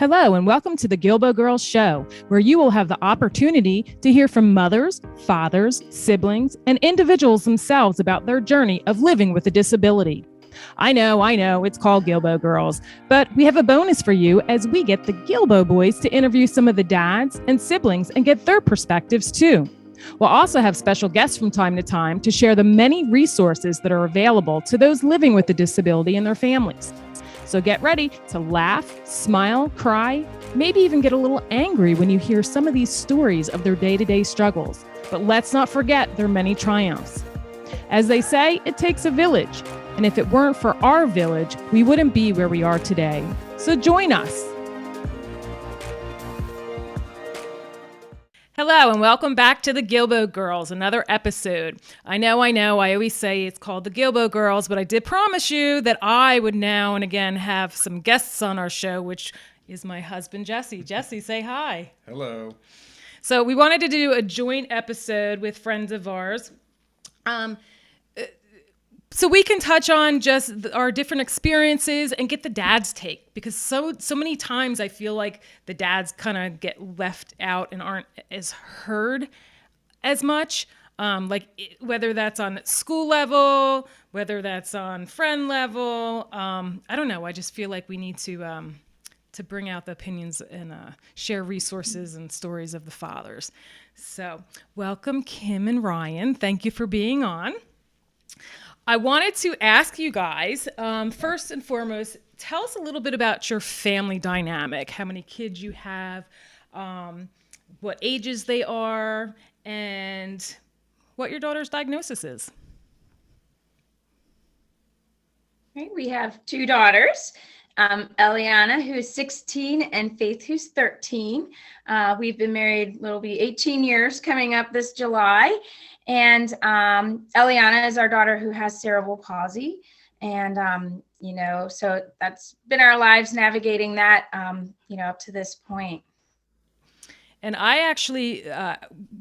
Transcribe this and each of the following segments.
Hello, and welcome to the Guilbault Girls Show, where you will have the opportunity to hear from mothers, fathers, siblings, and individuals themselves about their journey of living with a disability. I know, it's called Guilbault Girls, but we have a bonus for you as we get the Guilbault boys to interview some of the dads and siblings and get their perspectives too. We'll also have special guests from time to time to share the many resources that are available to those living with a disability and their families. So get ready to laugh, smile, cry, maybe even get a little angry when you hear some of these stories of their day-to-day struggles. But let's not forget their many triumphs. As they say, it takes a village. And if it weren't for our village, we wouldn't be where we are today. So join us. Hello, and welcome back to the Guilbault Girls, another episode. I know, I always say it's called the Guilbault Girls, but I did promise you that I would now and again have some guests on our show, which is my husband, Jesse. Jesse, say hi. Hello. So we wanted to do a joint episode with friends of ours. So we can touch on just our different experiences and get the dad's take, because so many times I feel like the dads kind of get left out and aren't as heard as much. Whether that's on school level, whether that's on friend level, I don't know. I just feel like we need to bring out the opinions and share resources and stories of the fathers. So welcome, Kim and Ryan. Thank you for being on. I wanted to ask you guys, first and foremost, tell us a little bit about your family dynamic, how many kids you have, what ages they are, and what your daughter's diagnosis is. Okay, we have two daughters, Ellianna, who is 16, and Faith, who's 13. We've been married, it'll be 18 years coming up this July. And Ellianna is our daughter who has cerebral palsy. And, so that's been our lives navigating that, up to this point. And I actually,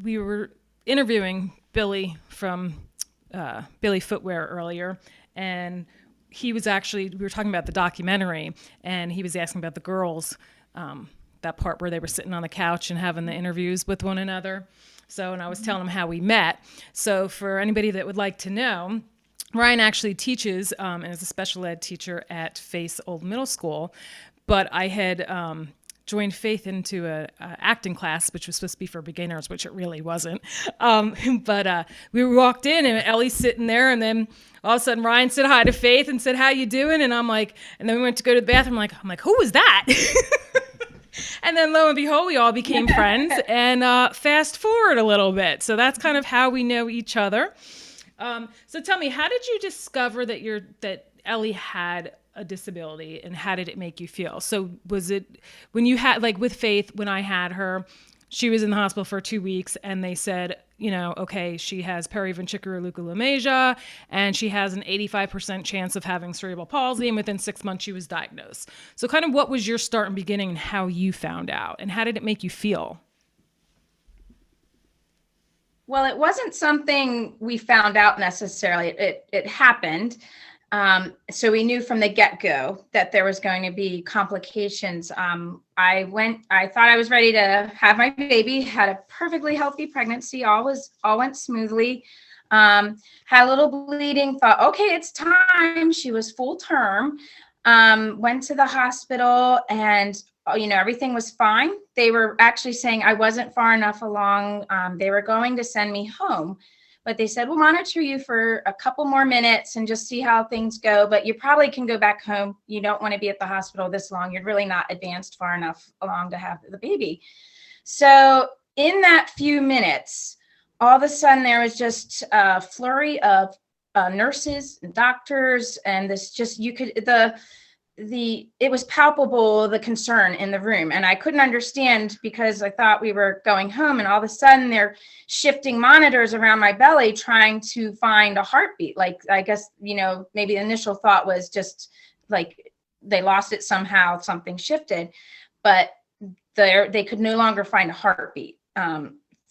we were interviewing Billy from Billy Footwear earlier, and we were talking about the documentary, and he was asking about the girls, that part where they were sitting on the couch and having the interviews with one another. And I was telling him how we met. So for anybody that would like to know, Ryan actually teaches and is a special ed teacher at Face Old Middle School. But I had joined Faith into a acting class, which was supposed to be for beginners, which it really wasn't. But we walked in, and Ellie's sitting there, and then all of a sudden Ryan said hi to Faith and said, "How you doing?" And I'm like, and then we went to go to the bathroom. I'm like, who was that? And then lo and behold, we all became friends, and fast forward a little bit. So that's kind of how we know each other. So tell me, how did you discover that Ellie had a disability, and how did it make you feel? So was it when you had, like with Faith, when I had her, she was in the hospital for 2 weeks, and they said, okay, she has periventricular leukomalacia, and she has an 85% chance of having cerebral palsy, and within 6 months she was diagnosed. So kind of what was your start and beginning, and how you found out, and how did it make you feel? Well, it wasn't something we found out necessarily. It happened. So we knew from the get-go that there was going to be complications. I thought I was ready to have my baby, had a perfectly healthy pregnancy, all went smoothly. Had a little bleeding, thought, okay, it's time. She was full term. Went to the hospital, and everything was fine. They were actually saying I wasn't far enough along. They were going to send me home. But they said, we'll monitor you for a couple more minutes and just see how things go. But you probably can go back home. You don't want to be at the hospital this long. You're really not advanced far enough along to have the baby. So in that few minutes, all of a sudden there was just a flurry of nurses and doctors. And this just, it was palpable, the concern in the room. And I couldn't understand, because I thought we were going home, and all of a sudden they're shifting monitors around my belly, trying to find a heartbeat. Like, I guess, maybe the initial thought was just like they lost it somehow, something shifted, but they could no longer find a heartbeat.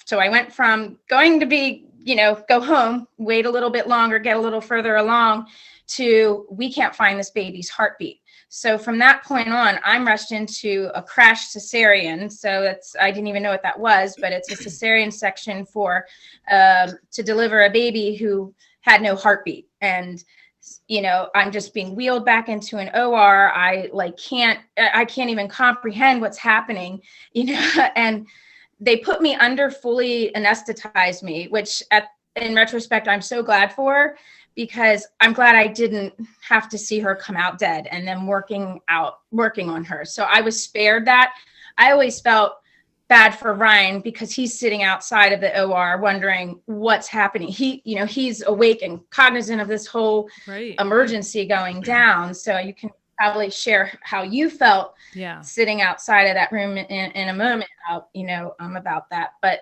So I went from going to be, go home, wait a little bit longer, get a little further along, to we can't find this baby's heartbeat. So from that point on, I'm rushed into a crash cesarean. So I didn't even know what that was, but it's a cesarean section for to deliver a baby who had no heartbeat. And I'm just being wheeled back into an OR. I can't even comprehend what's happening, and they put me under, fully anesthetized me, which in retrospect, I'm so glad for, because I'm glad I didn't have to see her come out dead and then working on her. So I was spared that. I always felt bad for Ryan because he's sitting outside of the OR wondering what's happening. He's awake and cognizant of this whole emergency going down. So you can probably share how you felt sitting outside of that room in a moment, about that. But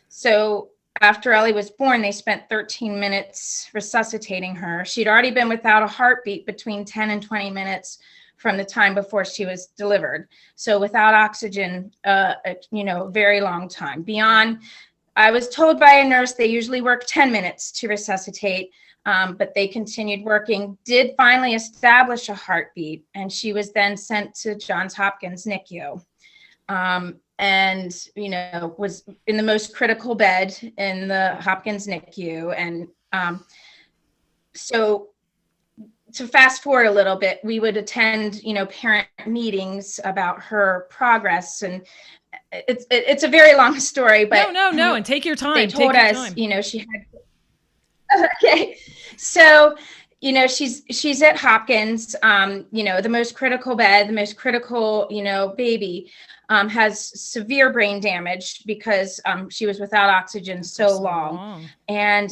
so after Ellie was born, they spent 13 minutes resuscitating her. She'd already been without a heartbeat between 10 and 20 minutes from the time before she was delivered. So without oxygen, very long time. Beyond, I was told by a nurse they usually work 10 minutes to resuscitate, but they continued working, did finally establish a heartbeat, and she was then sent to Johns Hopkins NICU. And, was in the most critical bed in the Hopkins NICU. And so to fast forward a little bit, we would attend, parent meetings about her progress. And it's a very long story, but no. And take your time. They told us, she had, okay. So, she's at Hopkins, the most critical bed, the most critical, baby, has severe brain damage because she was without oxygen so long. And,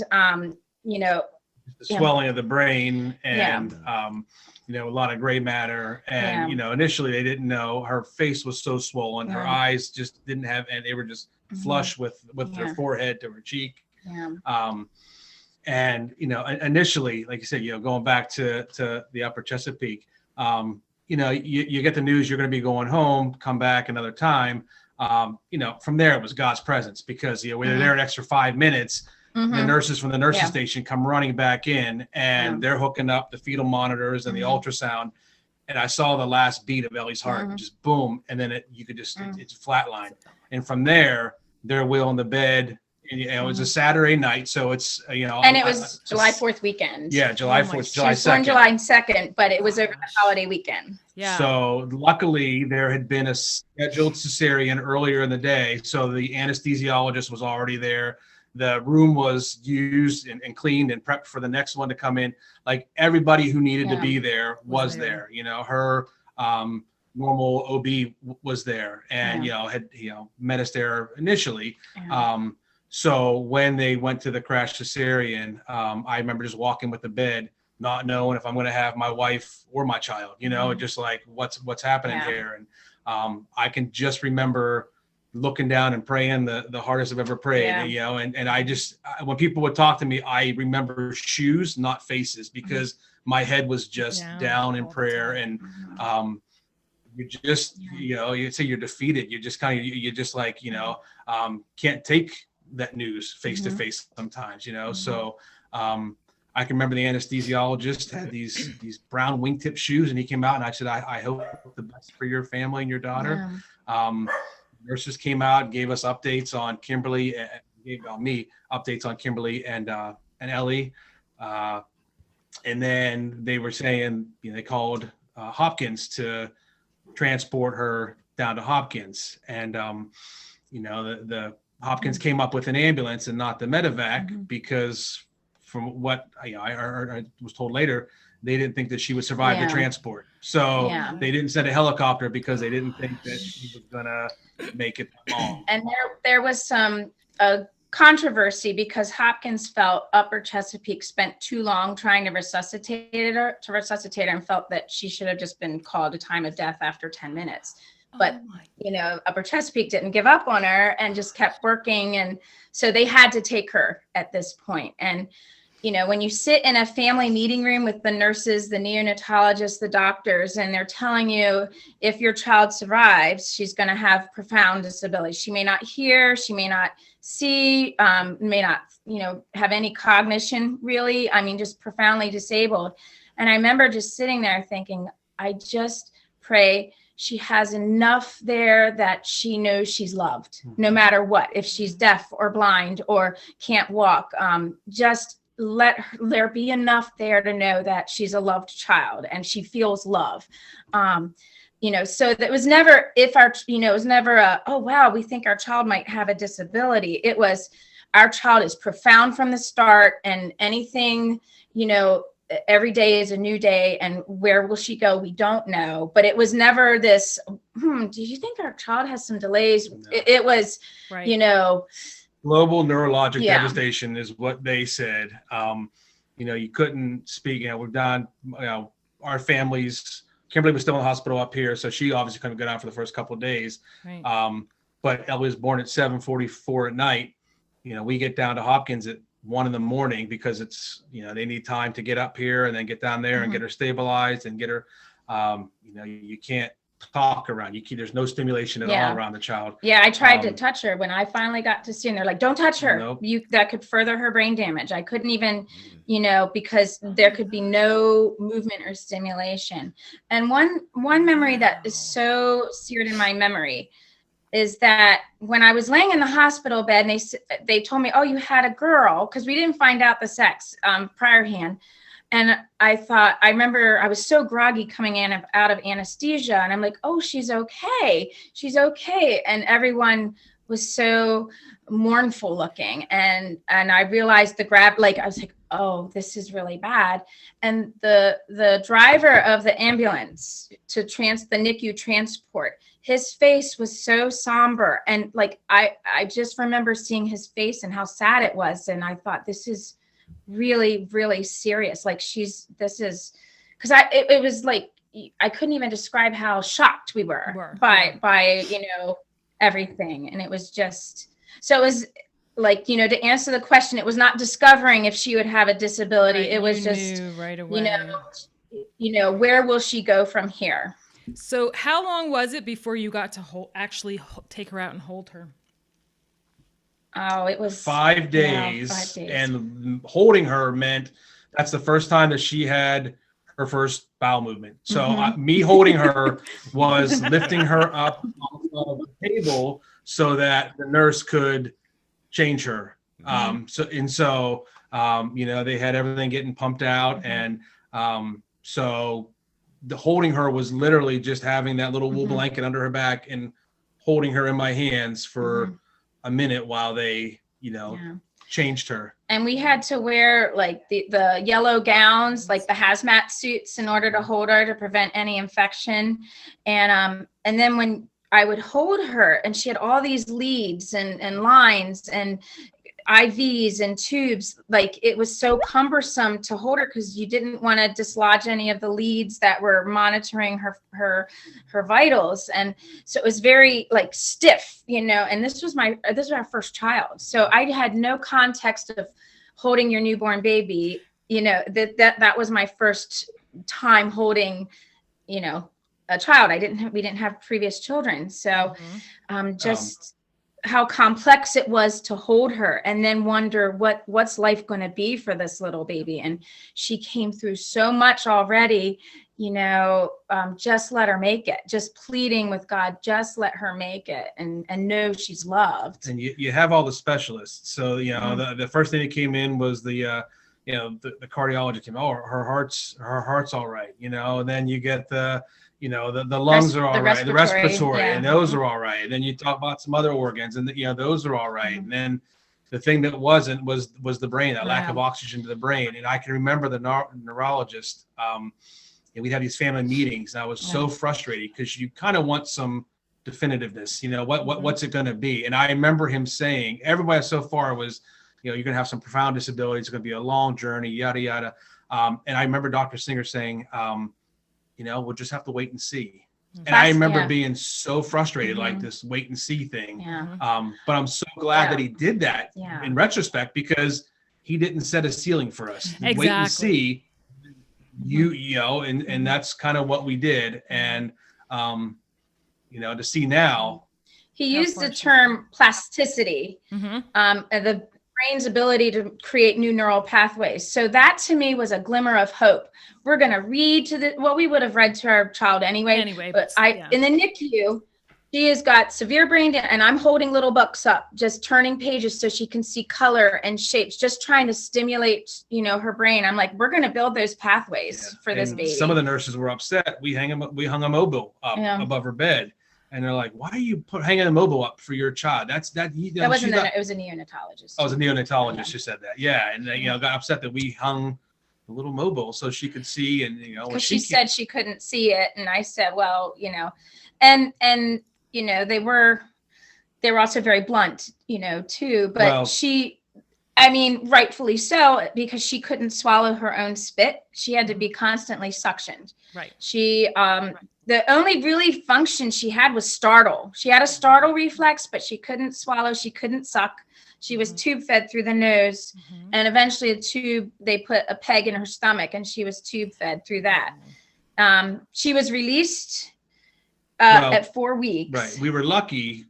the swelling of the brain and, a lot of gray matter. And, initially they didn't know. Her face was so swollen. Her eyes just didn't have, and they were just flush with their forehead to her cheek. And, initially, like you said, going back to the upper Chesapeake, you get the news you're going to be going home, come back another time. From there, it was God's presence, because, we were there an extra 5 minutes. The nurses from the nurses station come running back in, and they're hooking up the fetal monitors and the ultrasound. And I saw the last beat of Ellie's heart, just boom. And then it's flatline. And from there, they're wheeling the bed. And, it was a Saturday night, so it's and it was July 4th weekend. Yeah, July 4th, July 2nd. Born July 2nd, but it was over the holiday weekend. Yeah. So luckily, there had been a scheduled cesarean earlier in the day, so the anesthesiologist was already there. The room was used and cleaned and prepped for the next one to come in. Like, everybody who needed to be there was there. Her normal OB was there, and had met us there initially. So when they went to the crash cesarean, I remember just walking with the bed, not knowing if I'm going to have my wife or my child, just like what's happening here. And I can just remember looking down and praying the hardest I've ever prayed, and I just, when people would talk to me, I remember shoes, not faces, because my head was just down in prayer. And you just, you say you're defeated. You just kind of, you just like, can't take that news face to face sometimes, So I can remember the anesthesiologist had these brown wingtip shoes, and he came out and I said, I hope the best for your family and your daughter. Nurses came out, gave us updates on Kimberly, gave me updates on Kimberly and Ellie. And then they were saying, they called Hopkins to transport her down to Hopkins. And, the Hopkins came up with an ambulance and not the medevac, because from what I was told later, they didn't think that she would survive the transport. So they didn't send a helicopter because they didn't think that she was going to make it long. And there was some controversy because Hopkins felt Upper Chesapeake spent too long trying to resuscitate her and felt that she should have just been called a time of death after 10 minutes. But, Upper Chesapeake didn't give up on her and just kept working. And so they had to take her at this point. And, when you sit in a family meeting room with the nurses, the neonatologists, the doctors, and they're telling you if your child survives, she's going to have profound disabilities. She may not hear, she may not see, may not, have any cognition really. I mean, just profoundly disabled. And I remember just sitting there thinking, I just pray she has enough there that she knows she's loved, no matter what. If she's deaf or blind or can't walk, just let there be enough there to know that she's a loved child and she feels love. So that was never, it was never a, oh, wow, we think our child might have a disability. It was, our child is profound from the start, and anything, every day is a new day, and where will she go? We don't know. But it was never this, do you think our child has some delays? No. It was, right. Global neurologic devastation is what they said. You couldn't speak. We've done, our families, Kimberly was still in the hospital up here, so she obviously couldn't go down for the first couple of days. Right. But Ellie was born at 7:44 at night. We get down to Hopkins at 1 a.m. because it's, they need time to get up here and then get down there and get her stabilized and get her, you can't talk around. There's no stimulation at all around the child. Yeah, I tried to touch her when I finally got to see, and they're like, don't touch her. Nope. That could further her brain damage. I couldn't even, because there could be no movement or stimulation. And one memory that is so seared in my memory is that when I was laying in the hospital bed, and they told me, oh, you had a girl, because we didn't find out the sex priorhand. And I remember I was so groggy coming in out of anesthesia, and I'm like, oh, she's okay. She's okay. And everyone was so mournful looking. And I realized I was like, oh, this is really bad. And the driver of the ambulance to the NICU transport, his face was so somber. And I just remember seeing his face and how sad it was. And I thought, this is really, really serious. Because it was like, I couldn't even describe how shocked we were by everything. And it was just, so it was like, to answer the question, it was not discovering if she would have a disability. Right, it was just, right away. Where will she go from here? So how long was it before you got to actually take her out and hold her? Oh, it was 5 days. 5 days. And holding her meant that's the first time that she had her first bowel movement. So me holding her was lifting her up on the table so that the nurse could change her. So they had everything getting pumped out. And so the holding her was literally just having that little wool blanket under her back and holding her in my hands for a minute while they, changed her. And we had to wear the yellow gowns, like the hazmat suits, in order to hold her to prevent any infection. And then when I would hold her, and she had all these leads and lines and IVs and tubes, it was so cumbersome to hold her because you didn't want to dislodge any of the leads that were monitoring her vitals. And so it was very stiff, and this was our first child. So I had no context of holding your newborn baby, that was my first time holding, a child. We didn't have previous children. So how complex it was to hold her, and then wonder what's life going to be for this little baby. And she came through so much already, just let her make it, just pleading with God, just let her make it and know she's loved. And you have all the specialists. So, the first thing that came in was the cardiologist came, oh, her heart's all right. And then you get the lungs are all right, the respiratory, and those are all right. And then you talk about some other organs, and those are all right. And then the thing that wasn't was the brain, that lack of oxygen to the brain. And I can remember the neurologist. We'd have these family meetings, and I was so frustrated because you kind of want some definitiveness. What's it going to be? And I remember him saying, everybody so far was, you're going to have some profound disabilities. It's going to be a long journey, yada yada. And I remember Dr. Singer saying, we'll just have to wait and see. And I remember being so frustrated, like this wait and see thing. But I'm so glad that he did that in retrospect, because he didn't set a ceiling for us. Exactly. Wait and see, and that's kind of what we did. And, to see now. He used the term plasticity. The brain's ability to create new neural pathways. So that to me was a glimmer of hope. We're going to read to we would have read to our child anyway, but in the NICU, she has got severe brain and I'm holding little books up, just turning pages so she can see color and shapes, just trying to stimulate, her brain. I'm like, we're going to build those pathways for this baby. Some of the nurses were upset. We hung a mobile up above her bed. And they're like, why are you hanging a mobile up for your child? It was a neonatologist. Oh, it was a neonatologist who said that. Yeah. And they, got upset that we hung the little mobile so she could see. And, because she said she couldn't see it. And I said, well, and they were also very blunt, too, but rightfully so, because she couldn't swallow her own spit. She had to be constantly suctioned. Right. She, the only really function she had was startle. She had a startle reflex, but she couldn't swallow. She couldn't suck. She was tube fed through the nose. And eventually they put a peg in her stomach and she was tube fed through that. She was released at 4 weeks. Right. We were lucky,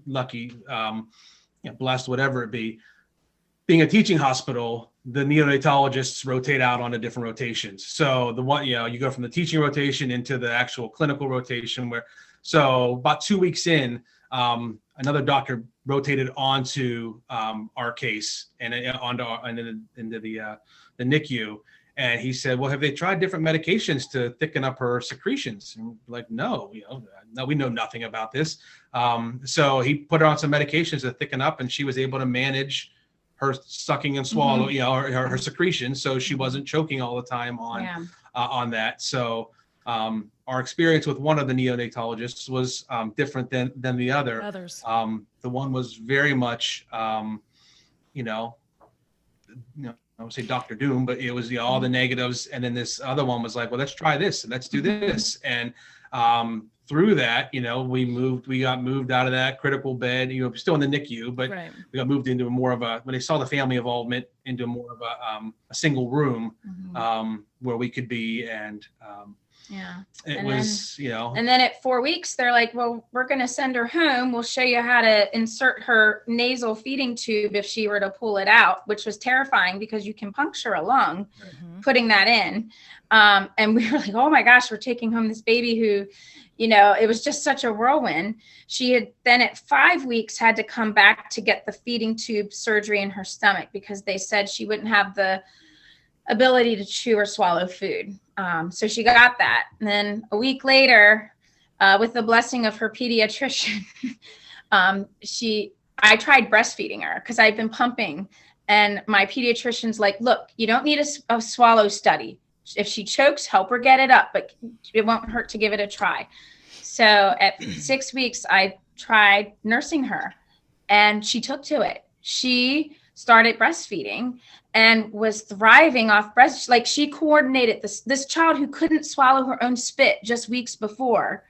blessed, whatever it be. Being a teaching hospital, the neonatologists rotate out on the different rotations. So the one, you go from the teaching rotation into the actual clinical rotation so about 2 weeks in, another doctor rotated onto our case and into the NICU. And he said, well, have they tried different medications to thicken up her secretions? And we're like, no, no, we know nothing about this. So he put her on some medications to thicken up, and she was able to manage her sucking and swallow, her secretion. So she wasn't choking all the time on that. So our experience with one of the neonatologists was different than the others. The one was very much, I would say Dr. Doom, but it was all the negatives. And then this other one was like, well, let's try this and let's do this. And through that, we got moved out of that critical bed, still in the NICU, but we got moved into more of when they saw the family involvement, into more of a single room where we could be. And and then at 4 weeks, they're like, well, we're going to send her home. We'll show you how to insert her nasal feeding tube if she were to pull it out, which was terrifying because you can puncture a lung putting that in. And we were like, oh my gosh, we're taking home this baby who, it was just such a whirlwind. She had then at 5 weeks had to come back to get the feeding tube surgery in her stomach because they said she wouldn't have the ability to chew or swallow food. So she got that. And then a week later, with the blessing of her pediatrician, I tried breastfeeding her because I'd been pumping, and my pediatrician's like, look, you don't need a swallow study. If she chokes, help her get it up, but it won't hurt to give it a try. So at 6 weeks, I tried nursing her, and she took to it. She started breastfeeding and was thriving off breast. Like, she coordinated this child who couldn't swallow her own spit just weeks before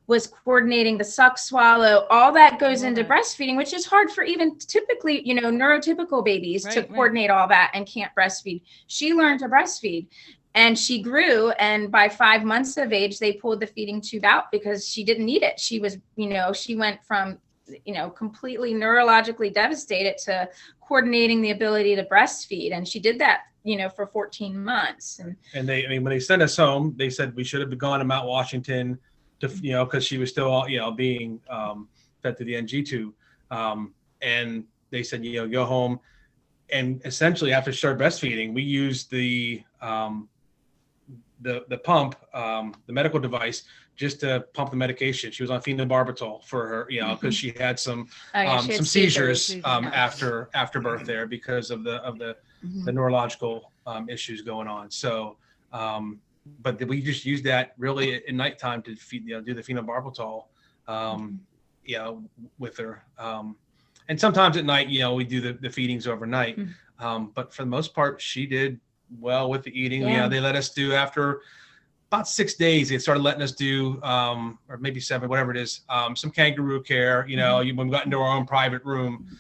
was coordinating the suck, swallow, all that goes into breastfeeding, which is hard for even typically, neurotypical babies to coordinate all that and can't breastfeed. She learned to breastfeed and she grew. And by 5 months of age, they pulled the feeding tube out because she didn't need it. She was, she went from, completely neurologically devastated to coordinating the ability to breastfeed. And she did that, for 14 months. And when they sent us home, they said we should have gone to Mount Washington to, because she was still, being fed to the NG tube. And they said, go home. And essentially after she started breastfeeding, we used the pump, the medical device, just to pump the medication. She was on phenobarbital for her, because she had some seizures after birth there because of the neurological issues going on. So, but we just used that really at nighttime to feed, do the phenobarbital, with her. And sometimes at night, we do the feedings overnight. But for the most part, she did well with the eating. They let us do after about 6 days, they started letting us do, or maybe 7, whatever it is, some kangaroo care. When we got into our own private room,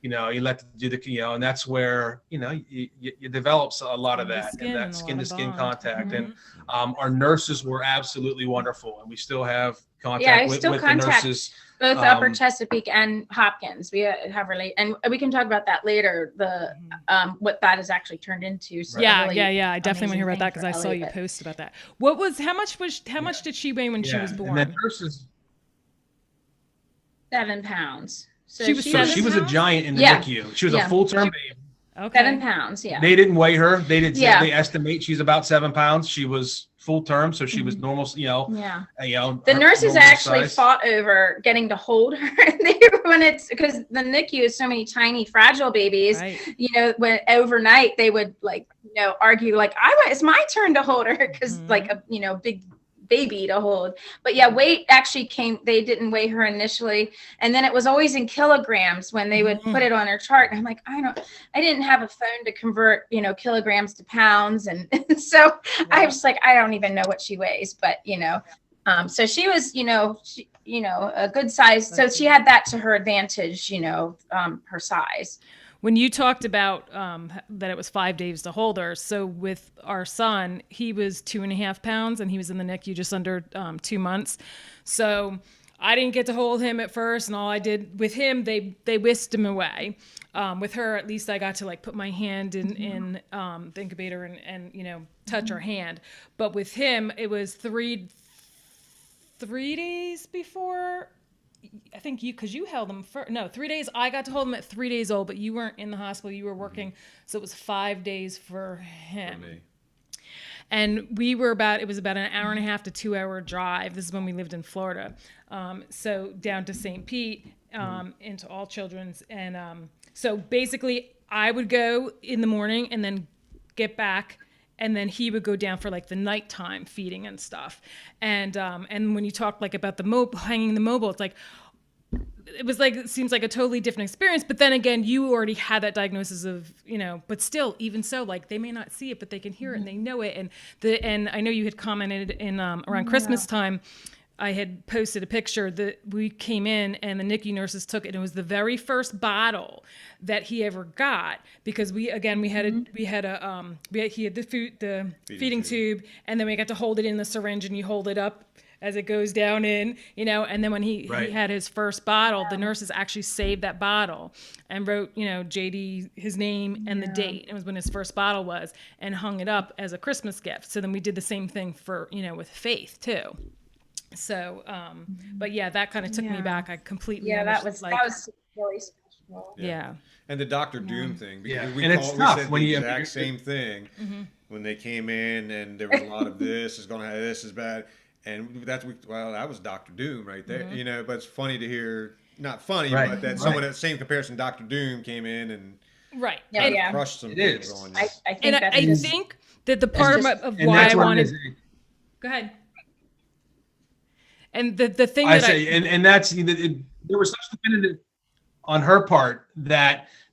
you let them do the, and that's where, you develop a lot of that and that skin to skin contact. And our nurses were absolutely wonderful. And we still have contact still with the contact nurses. both Upper Chesapeake and Hopkins. We have and we can talk about that later. The what that has actually turned into. So Yeah, really yeah. I definitely want to hear about that because I saw you post about that. How much did she weigh when she was born? And the nurses, 7 pounds. So She was she was a giant in the NICU. She was a full-term baby. Okay. 7 pounds. Yeah. They didn't weigh her. They did. They estimate she's about 7 pounds. She was full term, so she was normal. The nurses actually fought over getting to hold her when it's because the NICU is so many tiny fragile babies. Right. When overnight they would argue it's my turn to hold her because big baby to hold. But weight actually came. They didn't weigh her initially, and then it was always in kilograms when they would put it on her chart. And I'm like, I didn't have a phone to convert kilograms to pounds, and so I was like, I don't even know what she weighs, but so she was a good size. So she had that to her advantage, her size. When you talked about that it was 5 days to hold her, so with our son, he was 2.5 pounds and he was in the NICU just under 2 months. So I didn't get to hold him at first, and all I did with him, they whisked him away. With her, at least I got to put my hand in the incubator and touch her hand. But with him, it was three days before. I think because you held him 3 days. I got to hold him at 3 days old, but you weren't in the hospital. You were working. So it was 5 days for him. For me. And it was about an hour and a half to 2 hour drive. This is when we lived in Florida. So down to St. Pete, into All Children's. And so basically I would go in the morning and then get back. And then he would go down for the nighttime feeding and stuff. And when you talk about the hanging the mobile, it's it seems like a totally different experience. But then again, you already had that diagnosis of, but still, even so, they may not see it, but they can hear it and they know it. And I know you had commented in around Christmas time, I had posted a picture that we came in and the NICU nurses took it. And it was the very first bottle that he ever got because he had the feeding tube, and then we got to hold it in the syringe, and you hold it up as it goes down in, and then when he had his first bottle, the nurses actually saved that bottle and wrote, JD, his name and the date. It was when his first bottle was, and hung it up as a Christmas gift. So then we did the same thing for, with Faith too. So, but that kind of took me back. I completely that was really special. Yeah. And the Dr. Doom thing, because we said the exact same thing when they came in, and there was a lot of this is going to have this is bad, and that was Dr. Doom right there. But it's funny to hear, not funny, but that someone that same comparison, Dr. Doom came in and crushed some things on you. I think that the part of why I wanted. Go ahead. And the thing I say, and that's there was such definitive on her part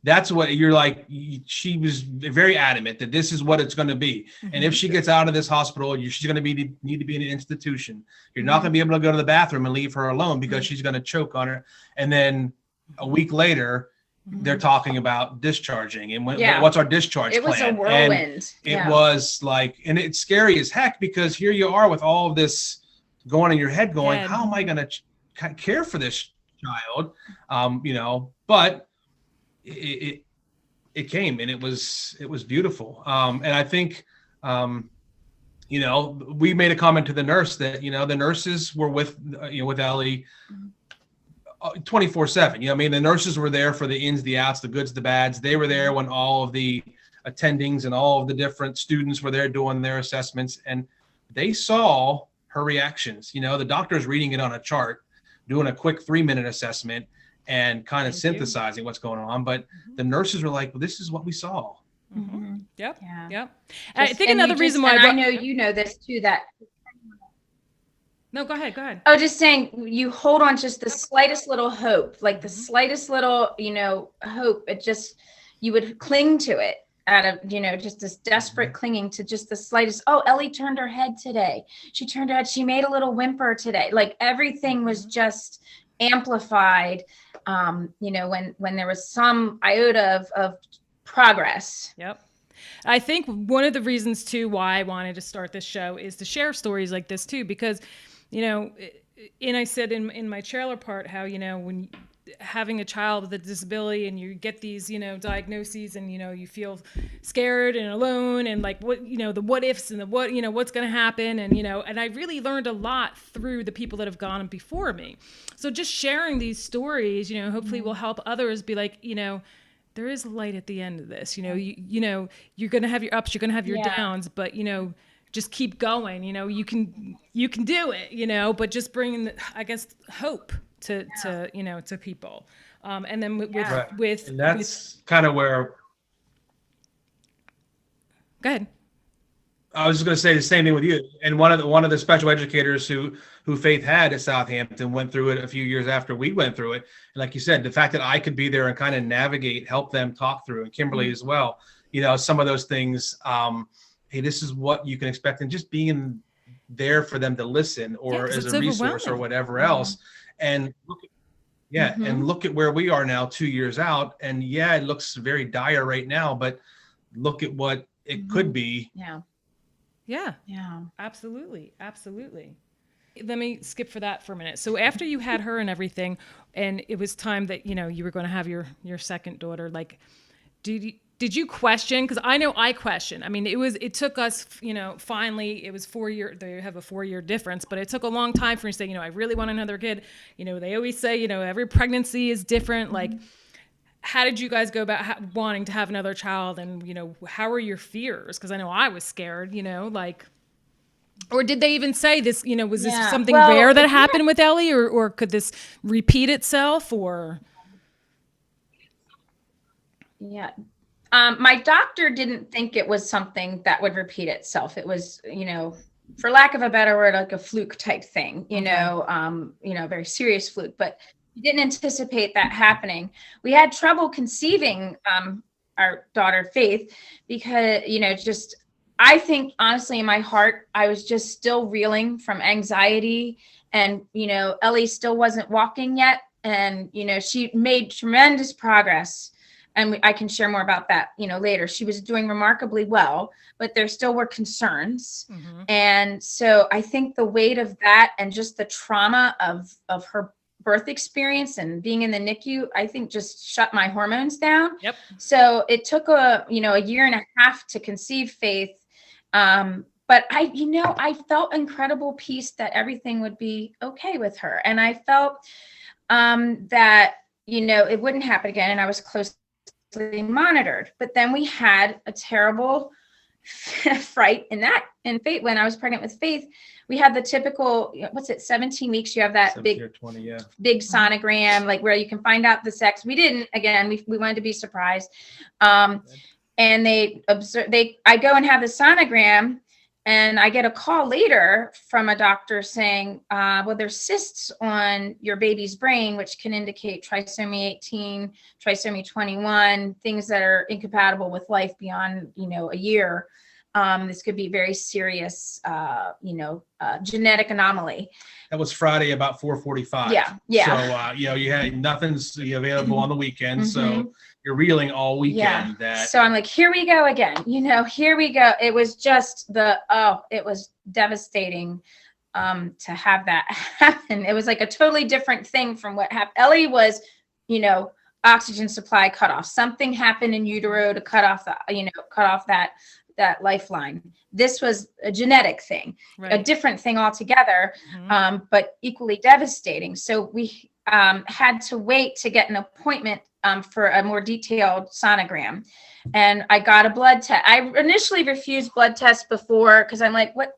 that's what you're she was very adamant that this is what it's going to be. And if she gets out of this hospital, she's going to need to be in an institution. You're not going to be able to go to the bathroom and leave her alone because she's going to choke on her. And then a week later, they're talking about discharging and what's our discharge plan. It was a whirlwind. And it was and it's scary as heck because here you are with all of this going in your head going, how am I going to care for this child? But it came and it was beautiful. And I think, we made a comment to the nurse that, the nurses were with Ellie 24/7. The nurses were there for the ins, the outs, the goods, the bads. They were there when all of the attendings and all of the different students were there doing their assessments, and they saw her reactions. The doctor's reading it on a chart, doing a quick 3-minute assessment and kind of synthesizing what's going on. But the nurses were like, well, this is what we saw. Yep. Yeah. Yep. I think another reason why I know this too, that. No, go ahead. Oh, just saying, you hold on just the slightest little hope, the slightest little, hope. You would cling to it out of, just this desperate clinging to just the slightest. Oh, Ellie turned her head today. She turned her head. She made a little whimper today. Everything was just amplified, when there was some iota of progress. Yep. I think one of the reasons too why I wanted to start this show is to share stories like this too, because and I said in my trailer part how, when having a child with a disability and you get these, diagnoses and, you feel scared and alone and like what, the what ifs and the what, what's going to happen. And, and I really learned a lot through the people that have gone before me. So just sharing these stories, hopefully will help others be like, there is light at the end of this, you're going to have your ups, you're going to have your downs, but, just keep going, you can do it, but just bringing, I guess, hope to people. And then with and that's kind of where, go ahead. I was just going to say the same thing with you. And one of the special educators who Faith had at Southampton went through it a few years after we went through it. And like you said, the fact that I could be there and kind of navigate, help them talk through, and Kimberly as well, some of those things, hey, this is what you can expect, and just being there for them to listen, or as a resource or whatever else. And look at where we are now 2 years out. And it looks very dire right now, but look at what it could be. Yeah, absolutely. Let me skip for that for a minute. So after you had her and everything, and it was time that, you were going to have your second daughter, like, did you question? Because I know I questioned. I mean, it took us, finally, it was 4 years. They have a 4-year difference, but it took a long time for me to say, I really want another kid. They always say, every pregnancy is different. Like, how did you guys go about wanting to have another child? And, how were your fears? Because I know I was scared, or did they even say this, was this something rare that happened with Ellie, or could this repeat itself, or? Yeah. My doctor didn't think it was something that would repeat itself. It was, for lack of a better word, like a fluke type thing, very serious fluke, but we didn't anticipate that happening. We had trouble conceiving our daughter Faith because, I think honestly in my heart, I was just still reeling from anxiety, and, Ellie still wasn't walking yet. And, she made tremendous progress. And I can share more about that, later. She was doing remarkably well, but there still were concerns. And so I think the weight of that and just the trauma of her birth experience and being in the NICU, I think just shut my hormones down. Yep. So it took a year and a half to conceive Faith. But I felt incredible peace that everything would be okay with her. And I felt that, it wouldn't happen again. And I was closely monitored. But then we had a terrible fright in Faith. When I was pregnant with Faith, we had the typical, 17 weeks, you have that big 20, big sonogram, like where you can find out the sex. We didn't, again, we wanted to be surprised. And I go and have the sonogram, and I get a call later from a doctor saying, there's cysts on your baby's brain, which can indicate trisomy 18, trisomy 21, things that are incompatible with life beyond, a year. This could be very serious, genetic anomaly. That was Friday about 4:45. Yeah. So, you had nothing's available on the weekend. So you're reeling all weekend. So I'm like, here we go again. Here we go. It was just it was devastating to have that happen. It was like a totally different thing from what happened. Ellie was, oxygen supply cut off. Something happened in utero to cut off that lifeline. This was a genetic thing, a different thing altogether, but equally devastating. So we had to wait to get an appointment for a more detailed sonogram. And I got a blood test. I initially refused blood tests before because I'm like, what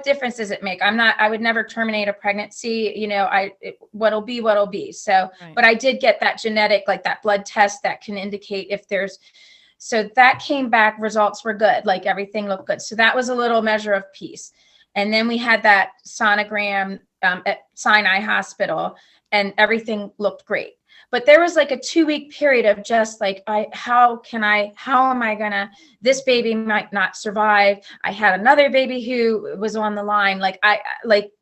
difference does it make? I would never terminate a pregnancy. What'll be. So, but I did get that genetic, like that blood test that can indicate if there's. So that came back, results were good, like everything looked good. So that was a little measure of peace. And then we had that sonogram at Sinai Hospital, and everything looked great. But there was like a 2-week period of just like, how am I gonna, this baby might not survive. I had another baby who was on the line.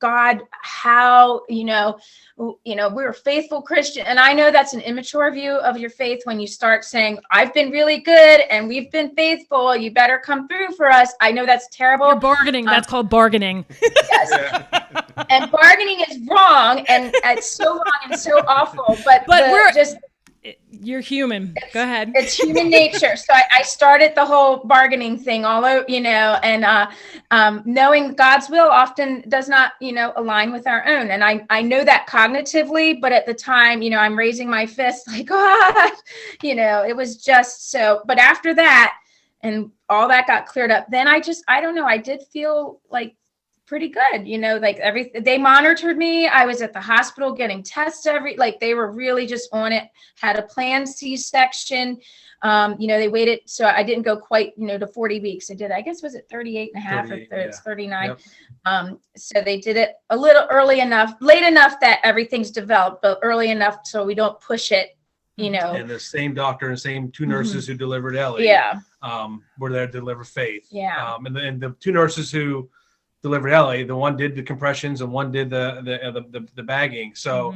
God, how, we're a faithful Christian. And I know that's an immature view of your faith when you start saying, I've been really good and we've been faithful. You better come through for us. I know that's terrible. You're bargaining. That's called bargaining. Yes. And bargaining is wrong, and it's so wrong and so awful. But you're human. Go ahead. It's human nature. So I started the whole bargaining thing all over, and knowing God's will often does not, align with our own. And I know that cognitively, but at the time, I'm raising my fist like, God, it was just so. But after that, and all that got cleared up, then I don't know, I did feel like pretty good, like they monitored me. I was at the hospital getting tests they were really just on it, had a planned C-section. They waited, so I didn't go quite, to 40 weeks. I guess, was it 38 and a half or it's 39. Yep. So they did it a little late enough that everything's developed, but early enough so we don't push it, And the same doctor and same two nurses who delivered Ellie, were there to deliver Faith. Yeah. And the two nurses who delivered Ellie, the one did the compressions and one did the bagging. So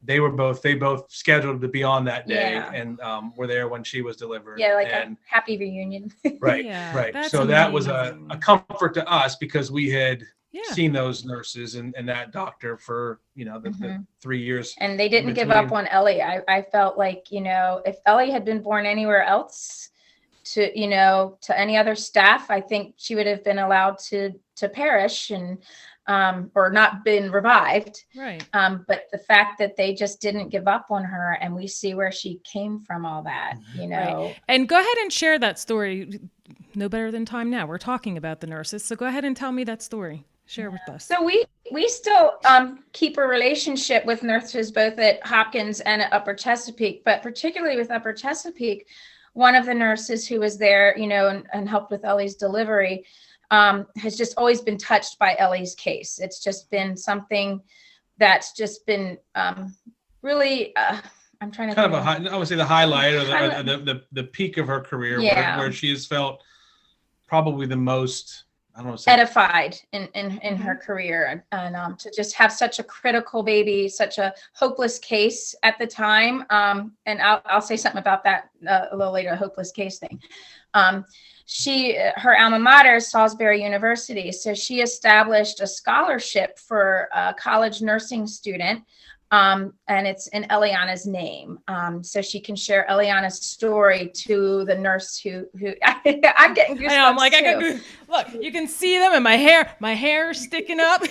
they both scheduled to be on that day and were there when she was delivered. Yeah, like a happy reunion. Right. So amazing. That was a comfort to us because we had seen those nurses and that doctor for the 3 years. And they didn't give up on Ellie. I felt like, if Ellie had been born anywhere else, to any other staff, I think she would have been allowed to perish and or not been revived. Right. But the fact that they just didn't give up on her, and we see where she came from, all that, Right. And go ahead and share that story. No better than time now. We're talking about the nurses, so go ahead and tell me that story. Share with us. So we still keep a relationship with nurses both at Hopkins and at Upper Chesapeake, but particularly with Upper Chesapeake. One of the nurses who was there, and helped with Ellie's delivery, has just always been touched by Ellie's case. It's just been something that's just been really, I'm trying to kind of I would say the highlight or the peak of her career, where she has felt probably the most, I don't know, edified in her career, and to just have such a critical baby, such a hopeless case at the time. And I'll say something about that a little later, a hopeless case thing. Her alma mater is Salisbury University. So she established a scholarship for a college nursing student. And it's in Ellianna's name. So she can share Ellianna's story to the nurse who I'm getting goosebumps. I know, I'm like, too. Look, you can see them, and my hair sticking up.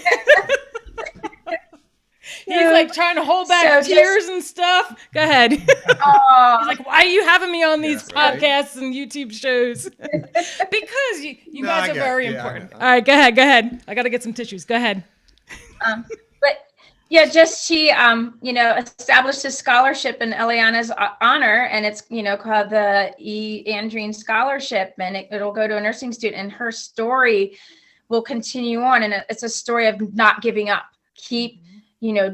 He's like trying to hold back tears and stuff. Go ahead. He's like, why are you having me on these podcasts and YouTube shows? Because you guys are very important. All right, go ahead. I got to get some tissues. Go ahead. Yeah, just she, established a scholarship in Ellianna's honor, and it's, called the Andreen Scholarship, and it'll go to a nursing student, and her story will continue on, and it's a story of not giving up.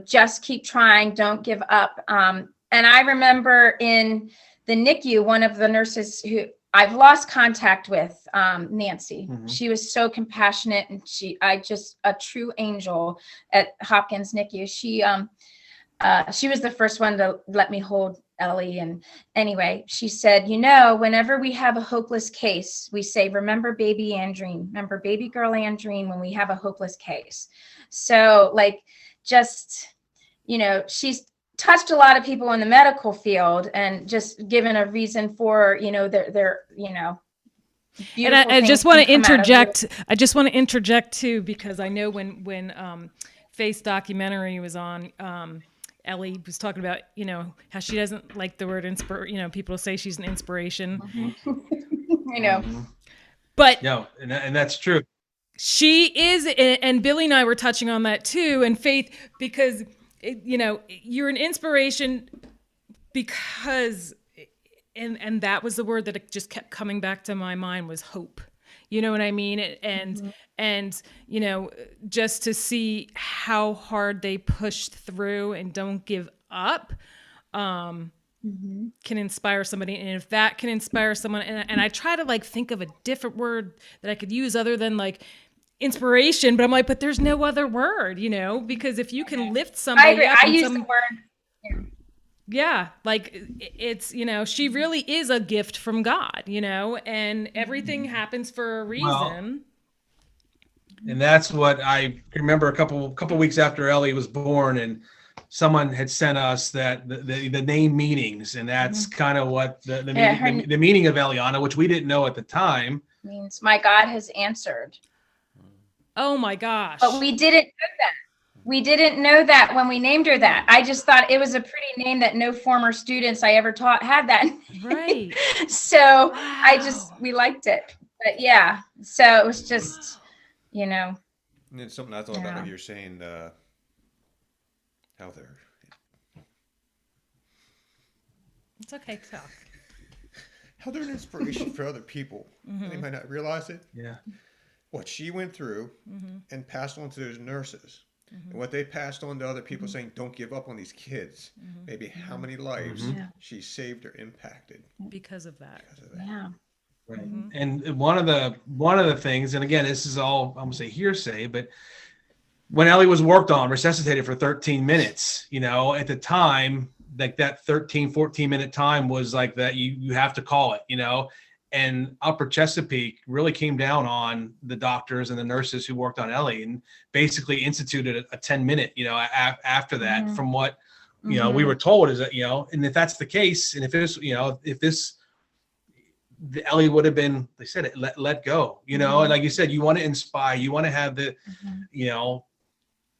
Just keep trying, don't give up. And I remember in the NICU, one of the nurses who I've lost contact with, Nancy. Mm-hmm. She was so compassionate, and a true angel at Hopkins NICU. She was the first one to let me hold Ellie. And anyway, she said, whenever we have a hopeless case, we say, remember baby Andreen, remember baby girl Andreen when we have a hopeless case. So she's touched a lot of people in the medical field and just given a reason for, their and I just want to interject. I just want to interject too, because I know when Faith's documentary was on, Ellie was talking about, how she doesn't like the word people say she's an inspiration. Mm-hmm. But no, and that's true. She is, and Billy and I were touching on that too, and Faith, because you're an inspiration because, and that was the word that it just kept coming back to my mind was hope. You know what I mean? And just to see how hard they pushed through and don't give up, can inspire somebody. And if that can inspire someone, and I try to think of a different word that I could use other than inspiration, but I'm like, but there's no other word, because if you can lift somebody I agree. up. I use the word. Yeah, it's, she really is a gift from God, and everything happens for a reason. And that's what I remember a couple weeks after Ellie was born, and someone had sent us that the name meanings, and that's kind of what the meaning of Ellianna, which we didn't know at the time, means my God has answered. Oh my gosh. But we didn't know that. We didn't know that when we named her that. I just thought it was a pretty name that no former students I ever taught had that. Right. So Wow. we liked it. But yeah, so it was just, you know. And then something I thought about, like you're saying, how they're. It's okay, talk. How they're an inspiration for other people. And they might not realize it. Yeah. What she went through and passed on to those nurses. And what they passed on to other people saying, don't give up on these kids. Maybe how many lives she saved or impacted. Because of that. Yeah. Right. And one of the things, and again, this is all I'm gonna say hearsay, but when Ellie was worked on, resuscitated for 13 minutes, you know, at the time, like that 13, 14-minute time was like that you have to call it, you know. And Upper Chesapeake really came down on the doctors and the nurses who worked on Ellie and basically instituted a 10-minute, you know, after that, from what, you know, we were told is that, you know, and if that's the case, and if it's, you know, the Ellie would have been, they said it, let go, you know, and like you said, you want to inspire, you want to have the, you know,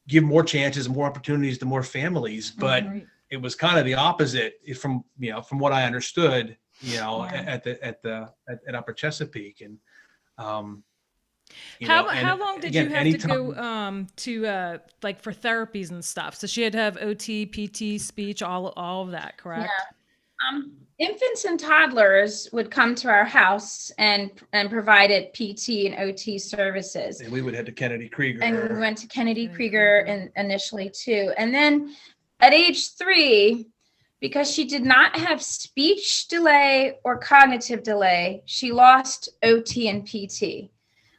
give more chances and more opportunities to more families, but it was kind of the opposite from, you know, from what I understood, you know, at Upper Chesapeake. And how long did you have to go to like for therapies and stuff? So she had to have OT, PT, speech, all of that, correct? Yeah. Infants and toddlers would come to our house and provided PT and OT services. And we would head to Kennedy Krieger. And we went to Kennedy Krieger initially too. And then at age 3, because she did not have speech delay or cognitive delay, she lost OT and PT.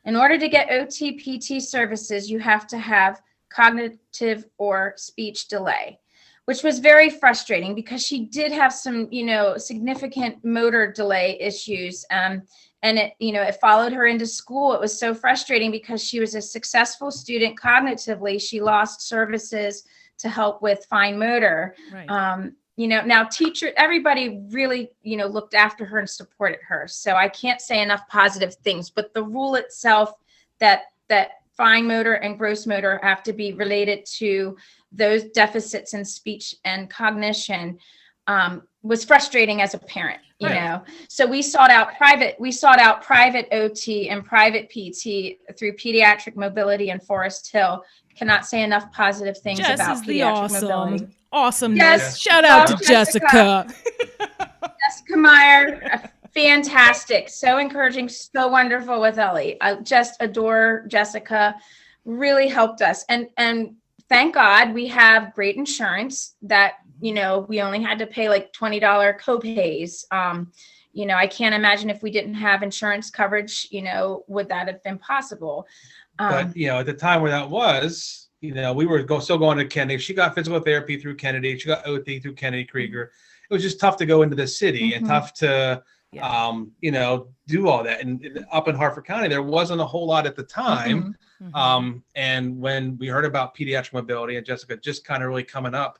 In order to get OT, PT services, you have to have cognitive or speech delay, which was very frustrating because she did have some, you know, significant motor delay issues. And it, you know, it followed her into school. It was so frustrating because she was a successful student cognitively. She lost services to help with fine motor. Right. You know, now everybody really, you know, looked after her and supported her. So I can't say enough positive things, but the rule itself that fine motor and gross motor have to be related to those deficits in speech and cognition was frustrating as a parent, you know. So we sought out private OT and private PT through Pediatric Mobility in Forest Hill. Cannot say enough positive things about pediatric mobility. Awesomeness. Yes. Shout out to Jessica. Jessica Meyer, fantastic. So encouraging, so wonderful with Ellie. I just adore Jessica. Really helped us. And thank God we have great insurance that, you know, we only had to pay like $20 co-pays. You know, I can't imagine if we didn't have insurance coverage, you know, would that have been possible? But, you know, at the time where that was, you know, we were still going to Kennedy. She got physical therapy through Kennedy. She got OT through Kennedy Krieger. It was just tough to go into the city and tough to, you know, do all that. And up in Hartford County, there wasn't a whole lot at the time. And when we heard about pediatric mobility and Jessica just kind of really coming up,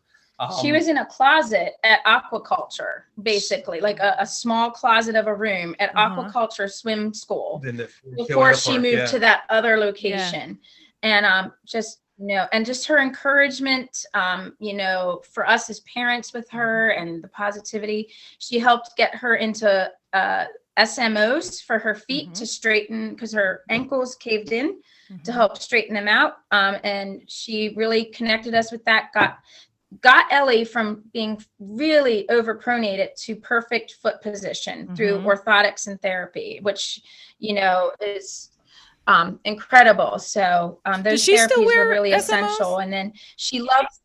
she was in a closet at aquaculture, basically, like a small closet of a room at aquaculture swim school before she moved to that other location. And just, you know, and just her encouragement, you know, for us as parents with her and the positivity, she helped get her into SMOs for her feet to straighten because her ankles caved in to help straighten them out. And she really connected us with that, got Ellie from being really overpronated to perfect foot position through orthotics and therapy, which, you know, is incredible. So those therapies were really essential. And then she loves,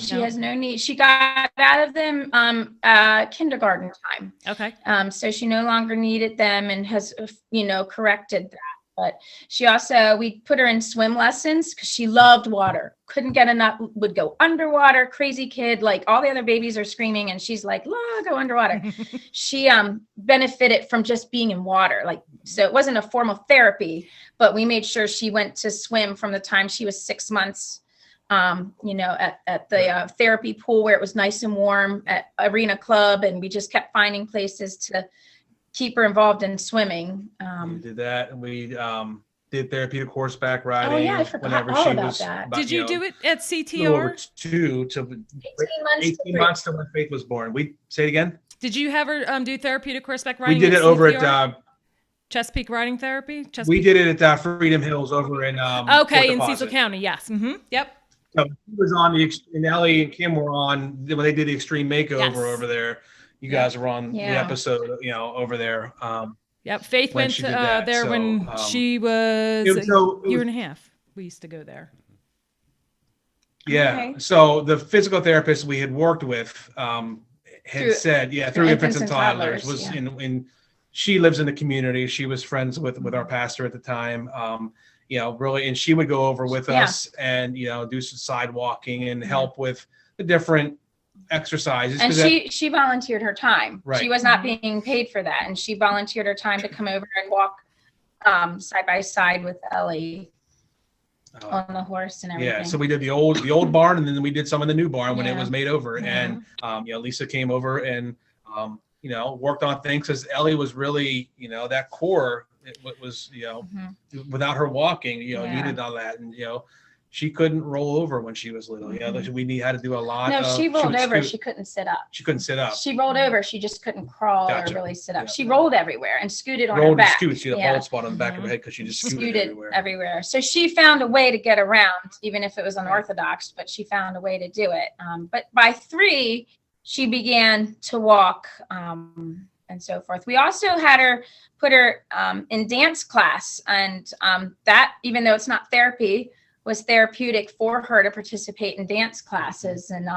she has no need. She got out of them kindergarten time. Okay. So she no longer needed them and has, you know, corrected that. But she also, we put her in swim lessons because she loved water, couldn't get enough, would go underwater, crazy kid, like all the other babies are screaming and she's like, go underwater. She benefited from just being in water. Like, so it wasn't a formal therapy, but we made sure she went to swim from the time she was 6 months, you know, at the therapy pool where it was nice and warm, at Arena Club. And we just kept finding places to keep her involved in swimming. We did that, and we did therapeutic horseback riding. Oh yeah, I forgot all about that. Did you do it at CTR? Over CTR? 2 to 18 months to when Faith was born. We say it again. Did you have her do therapeutic horseback riding? We did it over at Chesapeake Riding Therapy. Chesapeake? We did it at Freedom Hills over in okay, in Cecil County. Yes. Mm-hmm. Yep. So he was on and Ellie and Kim were on when they did the extreme makeover over there. You guys were on the episode, you know, over there. Yep. Faith went there when she was a year and a half. We used to go there. Yeah. Okay. So the physical therapist we had worked with had said, through infants and toddlers was in she lives in the community. She was friends with our pastor at the time. You know, really, and she would go over with us and, you know, do some sidewalking and help with the different exercises. And she volunteered her time. Right. She was not being paid for that. And she volunteered her time to come over and walk side by side with Ellie on the horse and everything. Yeah. So we did the old barn, and then we did some of the new barn when it was made over. And, you know, Lisa came over and, you know, worked on things because Ellie was really, you know, that core, it was, you know, without her walking, you know, needed all that. And, you know, she couldn't roll over when she was little. Yeah, we had to do a lot. No, she rolled over. She couldn't sit up. She couldn't sit up. She rolled over. She just couldn't crawl or really sit up. She rolled everywhere and scooted on her back. She had a bald spot on the back of her head because she just scooted everywhere. So she found a way to get around, even if it was unorthodox, but she found a way to do it. But by 3, she began to walk and so forth. We also had her put her in dance class, and that, even though it's not therapy, was therapeutic for her to participate in dance classes. And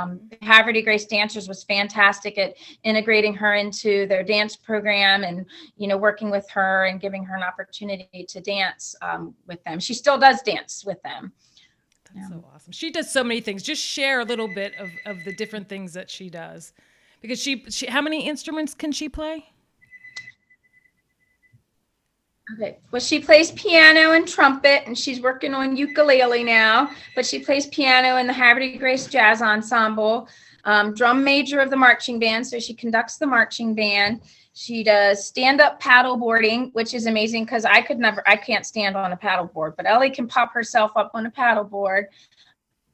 Havre de Grace Dancers was fantastic at integrating her into their dance program and, you know, working with her and giving her an opportunity to dance with them. She still does dance with them. That's so awesome. She does so many things. Just share a little bit of the different things that she does. Because she how many instruments can she play? Okay. Well, she plays piano and trumpet, and she's working on ukulele now, but she plays piano in the Havre de Grace Jazz Ensemble, drum major of the marching band. So she conducts the marching band. She does stand-up paddle boarding, which is amazing because I can't stand on a paddle board, but Ellie can pop herself up on a paddle board.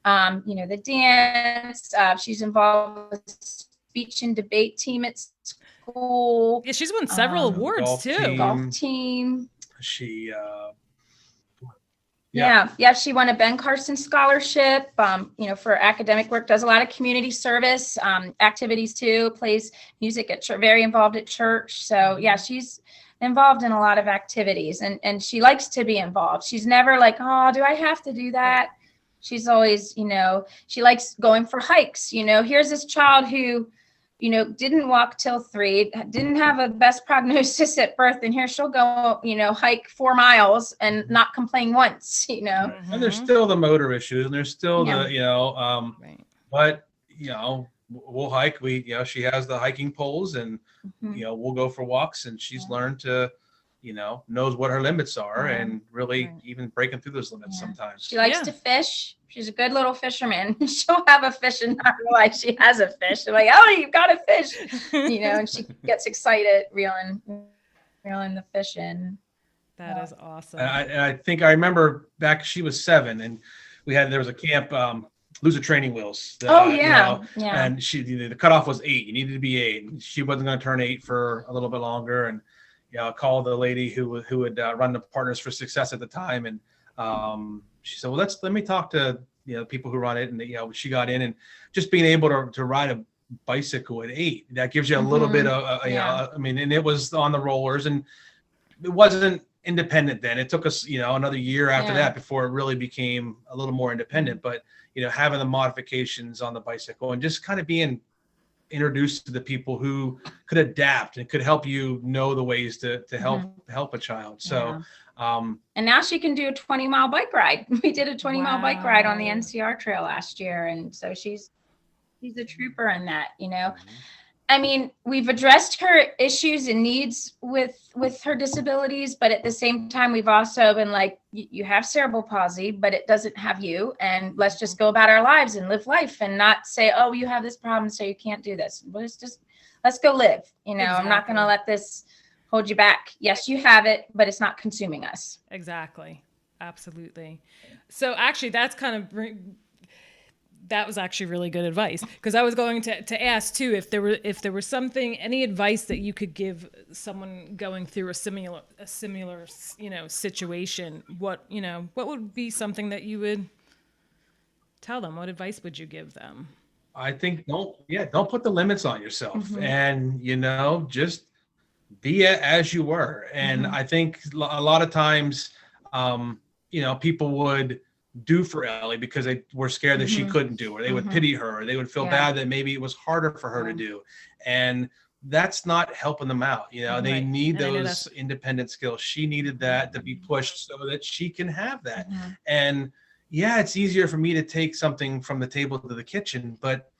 You know, the dance, she's involved with speech and debate team at school. Yeah, she's won several awards too. Golf team. She she won a Ben Carson scholarship, you know, for academic work, does a lot of community service activities too, plays music at church, very involved at church. So yeah, she's involved in a lot of activities, and she likes to be involved. She's never like, oh, do I have to do that? She's always, you know, she likes going for hikes. You know, here's this child who, you know, didn't walk till 3, didn't have a best prognosis at birth, and here she'll go, you know, hike 4 miles and not complain once, you know. And there's still the motor issues, and there's still the, you know, but, you know, we'll hike. You know, she has the hiking poles, and, you know, we'll go for walks, and she's learned to, you know, knows what her limits are and really even breaking through those limits sometimes. She likes to fish. She's a good little fisherman. She'll have a fish and not realize she has a fish. They're like, oh, you've got a fish, you know, and she gets excited reeling the fish in. That is awesome. And I think I remember back, she was 7, and there was a camp, Loser Training Wheels. You know, and the cutoff was 8. You needed to be 8. And she wasn't going to turn 8 for a little bit longer. And, you know, I called the lady who had run the Partners for Success at the time, and she said, well, let me talk to, you know, people who run it. And, you know, she got in, and just being able to ride a bicycle at 8, that gives you a little bit of, you know, I mean, and it was on the rollers, and it wasn't independent then. It took us, you know, another year after that before it really became a little more independent. But, you know, having the modifications on the bicycle and just kind of being introduced to the people who could adapt and could help you know the ways to help a child. So And now she can do a 20-mile bike ride. We did a 20-mile bike ride on the Wow. NCR trail last year. And so she's a trooper in that, you know. I mean, we've addressed her issues and needs with her disabilities, but at the same time, we've also been like, you have cerebral palsy, but it doesn't have you. And let's just go about our lives and live life and not say, oh, you have this problem, so you can't do this. But it's just, let's go live. You know, I'm not going to let this hold you back. Yes, you have it, but it's not consuming us. Exactly. Absolutely. So actually, that's kind of that was actually really good advice, because I was going to ask too if there was something, any advice that you could give someone going through a similar situation. What would be something that you would tell them? What advice would you give them? I think don't put the limits on yourself, and just be as you were. And I think a lot of times, people would do for Ellie because they were scared that she couldn't do, or they would pity her, or they would feel bad that maybe it was harder for her to do. And that's not helping them out. They need those independent skills. She needed that to be pushed so that she can have that. And it's easier for me to take something from the table to the kitchen, but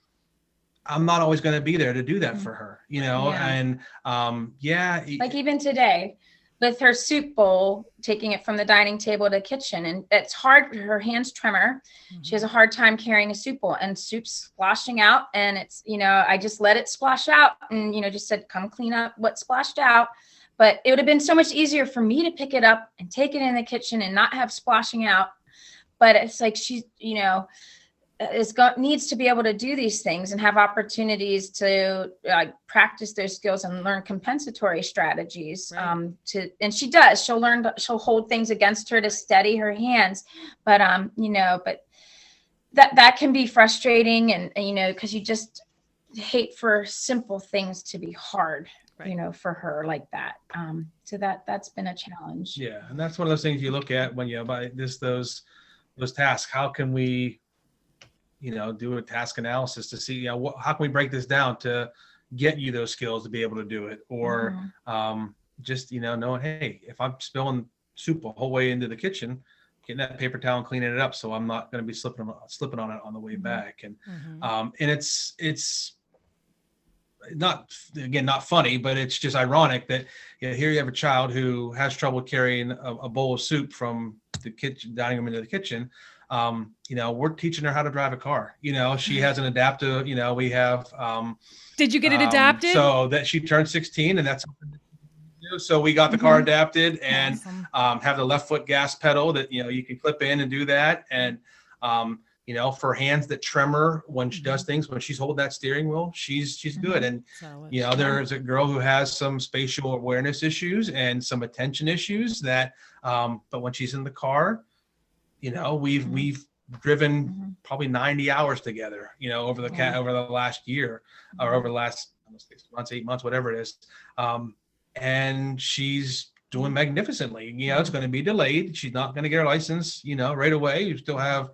I'm not always going to be there to do that for her, and like even today with her soup bowl, taking it from the dining table to the kitchen, and it's hard. Her hands tremor. She has a hard time carrying a soup bowl, and soup's splashing out, and it's, I just let it splash out and, just said, come clean up what splashed out. But it would have been so much easier for me to pick it up and take it in the kitchen and not have splashing out. But it's like she's, needs to be able to do these things and have opportunities to practice their skills and learn compensatory strategies. Right. And she does. She'll hold things against her to steady her hands. But but that can be frustrating, and because you just hate for simple things to be hard. Right. For her like that. So that's been a challenge. Yeah, and that's one of those things you look at when by those tasks. How can we do a task analysis to see, how can we break this down to get you those skills to be able to do it? Or just, knowing, hey, if I'm spilling soup the whole way into the kitchen, getting that paper towel and cleaning it up so I'm not going to be slipping on it on the way back. And and it's not funny, but it's just ironic that here you have a child who has trouble carrying a bowl of soup from the kitchen, dining room into the kitchen. We're teaching her how to drive a car. She has an adaptive, we have did you get it adapted? So that she turned 16, and that's something that we do. So we got the car adapted, and have the left foot gas pedal that you can clip in and do that. And for hands that tremor when she does things, when she's holding that steering wheel, she's good. And there's a girl who has some spatial awareness issues and some attention issues that but when she's in the car, we've driven probably 90 hours together, over the last year, or over the last 6 months, 8 months, whatever it is. And she's doing magnificently. It's going to be delayed. She's not going to get her license, right away. You still have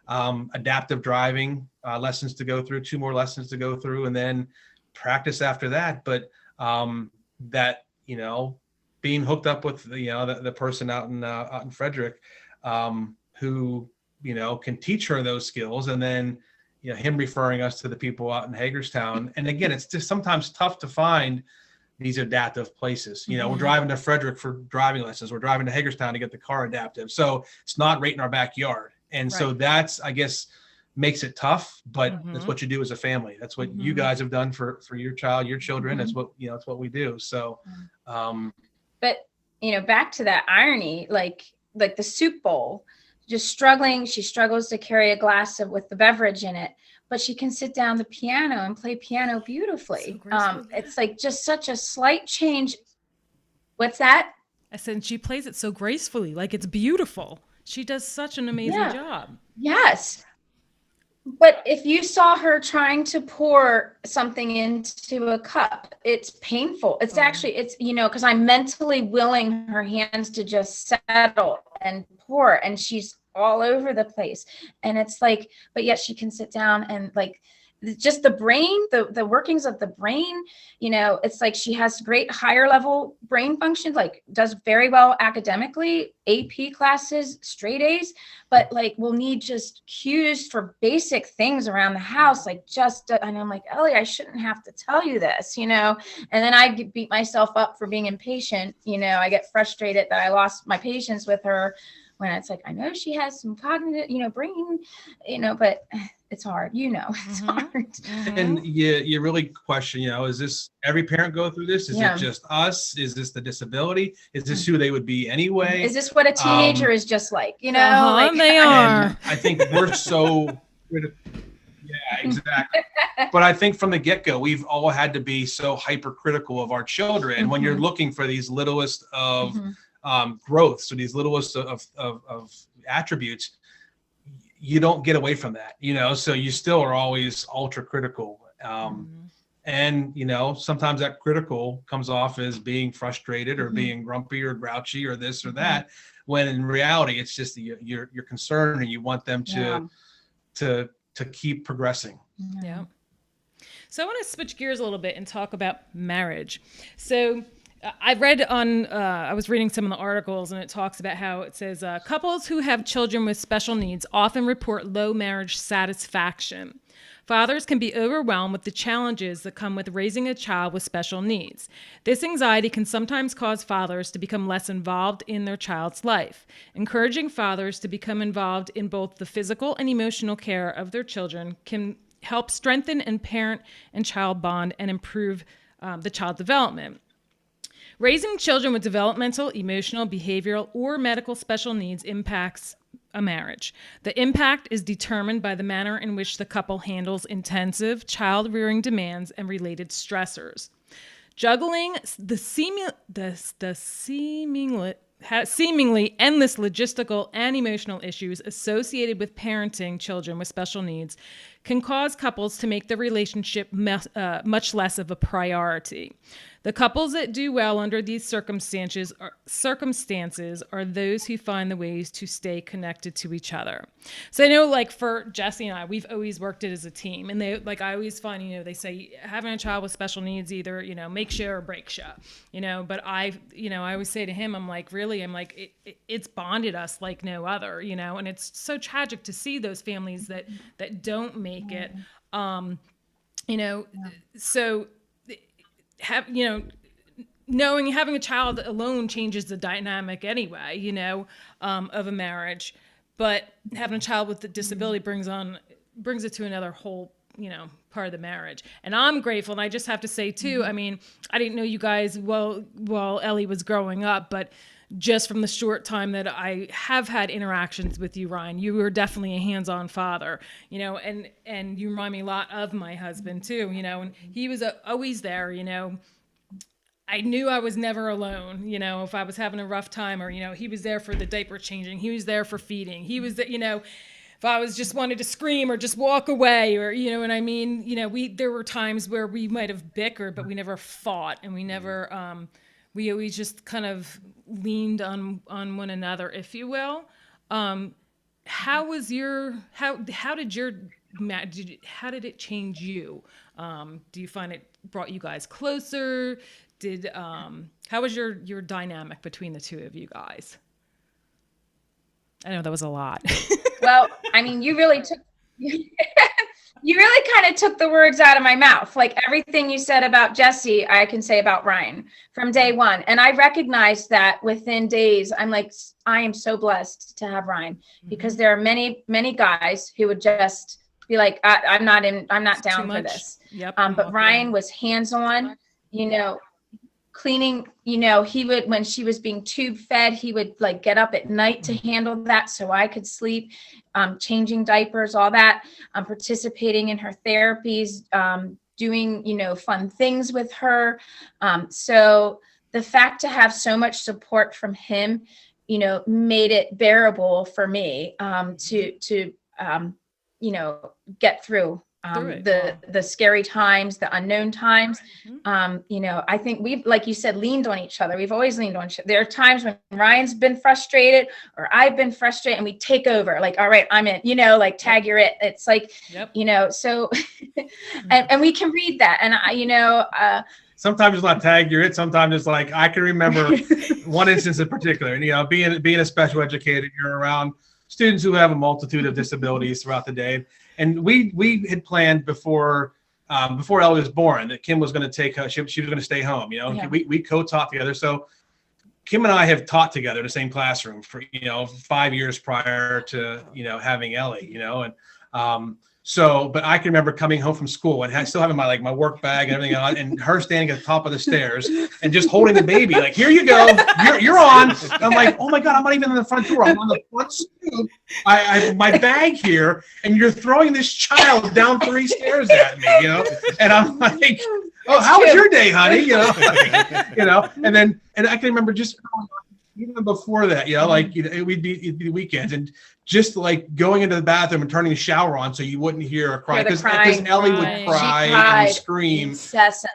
adaptive driving lessons to go through, 2 more lessons to go through, and then practice after that. But that, being hooked up with the person out in Frederick, who can teach her those skills, and then him referring us to the people out in Hagerstown. And again, it's just sometimes tough to find these adaptive places. We're driving to Frederick for driving lessons, we're driving to Hagerstown to get the car adaptive, so it's not right in our backyard. And so that's, I guess, makes it tough, but that's what you do as a family. That's what you guys have done for your child, your children. That's what that's what we do. So but back to that irony, like the soup bowl, just struggling. She struggles to carry a glass with the beverage in it, but she can sit down the piano and play piano beautifully. It's like just such a slight change. What's that? I said she plays it so gracefully, like it's beautiful. She does such an amazing job. Yes. But if you saw her trying to pour something into a cup, it's painful. It's actually, because I'm mentally willing her hands to just settle and pour, and she's all over the place. And it's like, but yet she can sit down, and like just the brain, the workings of the brain, you know, it's like she has great higher level brain function, like does very well academically, AP classes, straight A's, but like will need just cues for basic things around the house, like just, and I'm like, Ellie, I shouldn't have to tell you this, you know, and then I beat myself up for being impatient. You know, I get frustrated that I lost my patience with her when it's like, I know she has some cognitive, you know, brain, you know, but it's hard, you know, it's hard. And you really question, you know, is this every parent go through this? Is it just us? Is this the disability? Is this who they would be anyway? Is this what a teenager is just like, you know? Like, they are. And I think we're so critical. Yeah, exactly. But I think from the get-go, we've all had to be so hypercritical of our children when you're looking for these littlest of growth, so these littlest of attributes. You don't get away from that, you know, so you still are always ultra critical. And, you know, sometimes that critical comes off as being frustrated or being grumpy or grouchy or this or that, when in reality, it's just you're concerned and you want them to keep progressing. Yeah. So I want to switch gears a little bit and talk about marriage. So I read I was reading some of the articles, and it talks about how it says couples who have children with special needs often report low marriage satisfaction. Fathers can be overwhelmed with the challenges that come with raising a child with special needs. This anxiety can sometimes cause fathers to become less involved in their child's life. Encouraging fathers to become involved in both the physical and emotional care of their children can help strengthen and parent and child bond and improve the child development. Raising children with developmental, emotional, behavioral, or medical special needs impacts a marriage. The impact is determined by the manner in which the couple handles intensive child-rearing demands and related stressors. Juggling the seemingly endless logistical and emotional issues associated with parenting children with special needs can cause couples to make the relationship much less of a priority. The couples that do well under these circumstances are those who find the ways to stay connected to each other. So I know, like, for Jesse and I, we've always worked it as a team, and I always find, you know, they say having a child with special needs either, you know, makes you or breaks you, you know. But I always say to him, I'm like, it's bonded us like no other, you know. And it's so tragic to see those families that don't make it, you know. So having a child alone changes the dynamic anyway, you know, of a marriage, but having a child with a disability brings it to another whole, you know, part of the marriage. And I'm grateful. And I just have to say too, I mean, I didn't know you guys while Ellie was growing up, but just from the short time that I have had interactions with you, Ryan, you were definitely a hands-on father, you know, and you remind me a lot of my husband too, you know, and he was always there, you know. I knew I was never alone, you know, if I was having a rough time, or, you know, he was there for the diaper changing, he was there for feeding, he was there, you know, if I was just wanted to scream or just walk away, or, you know what I mean, you know, there were times where we might have bickered, but we never fought, and we never, we always just kind of leaned on one another, if you will. How did it change you? Do you find it brought you guys closer? How was your dynamic between the two of you guys? I know that was a lot. Well, I mean, you really kind of took the words out of my mouth. Like, everything you said about Jesse, I can say about Ryan from day one. And I recognized that within days. I'm like, I am so blessed to have Ryan, because there are many, many guys who would just be like, I'm not down for this. Yep. But Ryan was hands-on, you know, cleaning, you know, he would, when she was being tube fed, he would like get up at night to handle that so I could sleep, changing diapers, all that, participating in her therapies, doing, you know, fun things with her. So the fact to have so much support from him, you know, made it bearable for me to you know, get through Through it. the scary times, the unknown times. You know, I think we've, like you said, leaned on each other. We've always leaned on each other. There are times when Ryan's been frustrated or I've been frustrated, and we take over, like, all right, I'm in, you know, like tag you're it. It's like, you know, so, and we can read that. And I, you know, sometimes it's not tag you're it. Sometimes it's like, I can remember one instance in particular, and, you know, being a special educator, you're around students who have a multitude of disabilities throughout the day. And we had planned before Ellie was born that Kim was going to take her, she was going to stay home, you know. We co-taught together. So Kim and I have taught together in the same classroom for, you know, 5 years prior to, you know, having Ellie, you know. And so, but I can remember coming home from school and still having my work bag and everything on, and her standing at the top of the stairs and just holding the baby, like, here you go, you're on. And I'm like, oh my God, I'm not even in the front door. I'm on the front stoop. I have my bag here, and you're throwing this child down 3 stairs at me, you know? And I'm like, oh, how was your day, honey? You know, you know, and I can remember just even before that, you know, like, you know, it'd be weekends, and just like going into the bathroom and turning the shower on so you wouldn't hear her cry, because Ellie would cry and scream incessantly.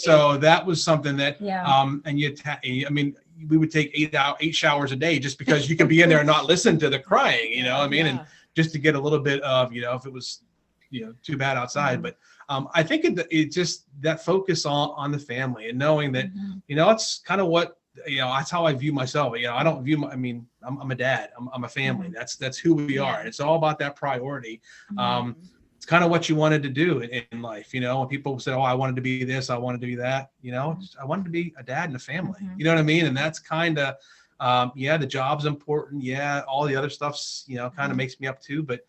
So that was something that, and I mean, we would take 8 showers a day just because you could be in there and not listen to the crying, you know what I mean? And just to get a little bit of, you know, if it was, you know, too bad outside. But I think it just, that focus on the family and knowing that, you know, it's kind of what, you know, that's how I view myself. You know, I don't view I mean, I'm a dad, I'm a family. That's who we are. And it's all about that priority. It's kind of what you wanted to do in life. You know, when people say, oh, I wanted to be this, I wanted to be that, you know, I wanted to be a dad and a family, you know what I mean? And that's kind of, the job's important. Yeah. All the other stuff's, you know, kind of makes me up too, but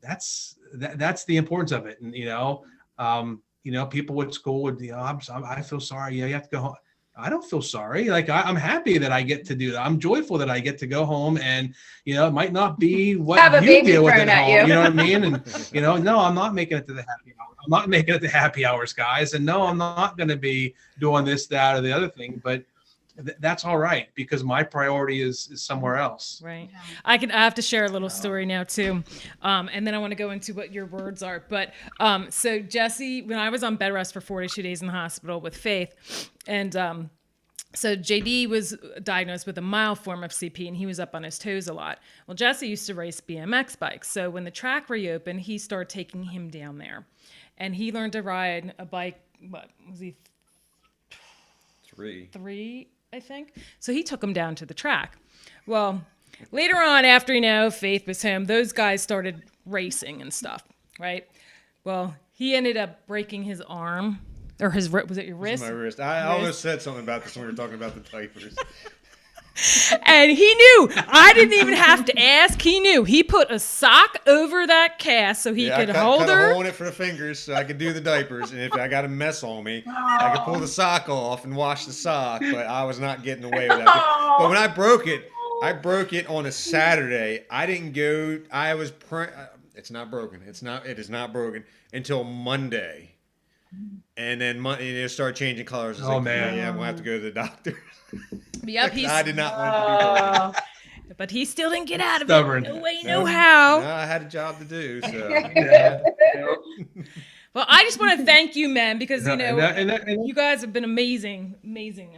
that's the importance of it. And, you know, people at school would, you know, I feel sorry. Yeah. You have to go home. I don't feel sorry. Like, I'm happy that I get to do that. I'm joyful that I get to go home, and, you know, it might not be what you deal with at home. You know what I mean? And, you know, no, I'm not making it to the happy hour. I'm not making it to happy hours, guys. And no, I'm not going to be doing this, that, or the other thing, but that's all right, because my priority is somewhere else. Right. I have to share a little story now too. And then I want to go into what your words are. But so Jesse, when I was on bed rest for 42 days in the hospital with Faith, and so JD was diagnosed with a mild form of CP, and he was up on his toes a lot. Well, Jesse used to race BMX bikes. So when the track reopened, he started taking him down there, and he learned to ride a bike. What was he? 3, I think. So he took him down to the track. Well, later on, after, you know, Faith was home, those guys started racing and stuff, right? Well, he ended up breaking his arm, or was it your wrist? My wrist. I almost said something about this when we were talking about the diapers. And he knew. I didn't even have to ask. He knew. He put a sock over that cast so he could hold her. I cut a hole in it for the fingers so I could do the diapers. And if I got a mess on me, I could pull the sock off and wash the sock. But I was not getting away with that. But when I broke it on a Saturday. I didn't go. It's not broken. It is not broken until Monday. And then it started changing colors. Oh, man. Yeah, I'm going to have to go to the doctor. Yep, I did not want it to be broken. But he still didn't get out of Stubborn. it. No way, no how. No, I had a job to do. So. Well, I just want to thank you, men, because, you know, you guys have been amazing. Amazing.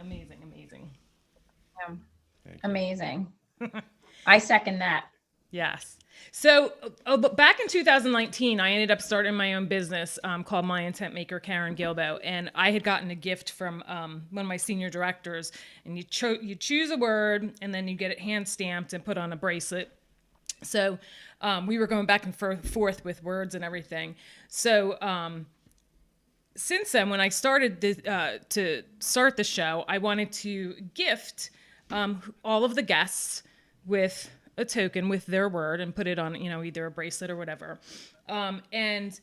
I second that. Yes. So, but back in 2019, I ended up starting my own business called My Intent Maker, Karen Guilbault, and I had gotten a gift from one of my senior directors. And you choose a word, and then you get it hand stamped and put on a bracelet. So we were going back and forth with words and everything. So since then, when I started to start the show, I wanted to gift all of the guests with a token with their word and put it on, you know, either a bracelet or whatever. And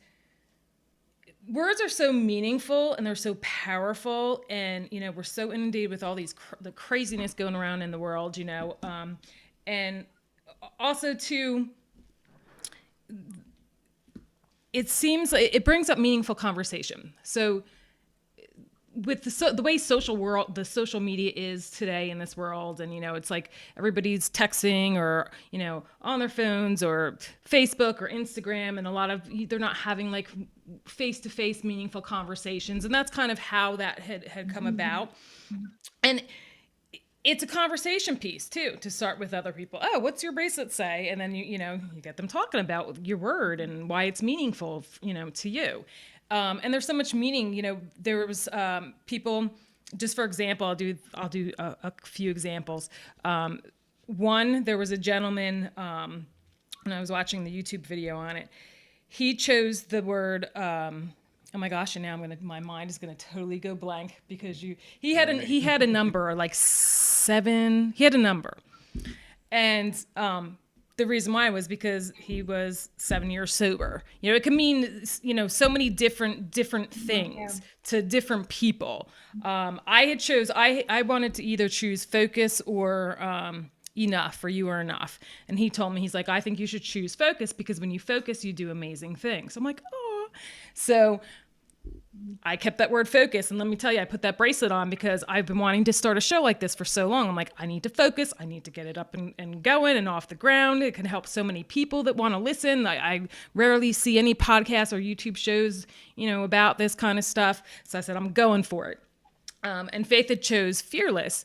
words are so meaningful and they're so powerful, and, you know, we're so inundated with all these the craziness going around in the world, you know, and also too, it seems like it brings up meaningful conversation. So with the way the social media is today in this world, and it's like everybody's texting or on their phones or Facebook or Instagram, and a lot of they're not having like face-to-face meaningful conversations, and that's kind of how that had come about. And it's a conversation piece too, to start with other people. Oh, what's your bracelet say? And then you get them talking about your word and why it's meaningful, to you. And there's so much meaning. There was people. Just for example, I'll do a few examples. One, there was a gentleman when I was watching the YouTube video on it. He chose the word. Oh my gosh! And now my mind is gonna totally go blank because he had a number like 7. He had a number, and the reason why was because he was 7 years sober. It can mean so many different things to different people. I wanted to either choose focus or enough, or you are enough. And he told me, he's like, I think you should choose focus because when you focus, you do amazing things. I'm like, oh. So I kept that word focus, and let me tell you, I put that bracelet on because I've been wanting to start a show like this for so long. I'm like, I need to focus. I need to get it up and going and off the ground. It can help so many people that want to listen. I rarely see any podcasts or YouTube shows, about this kind of stuff. So I said, I'm going for it. And Faith had chose Fearless.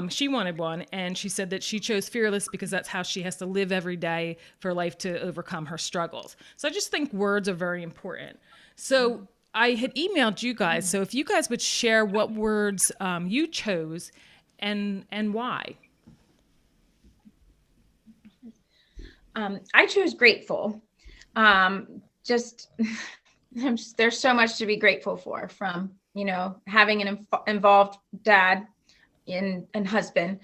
She wanted one, and she said that she chose Fearless because that's how she has to live every day for life to overcome her struggles. So I just think words are very important. So I had emailed you guys, so if you guys would share what words you chose and why. I chose grateful. There's so much to be grateful for, from having an involved dad and husband.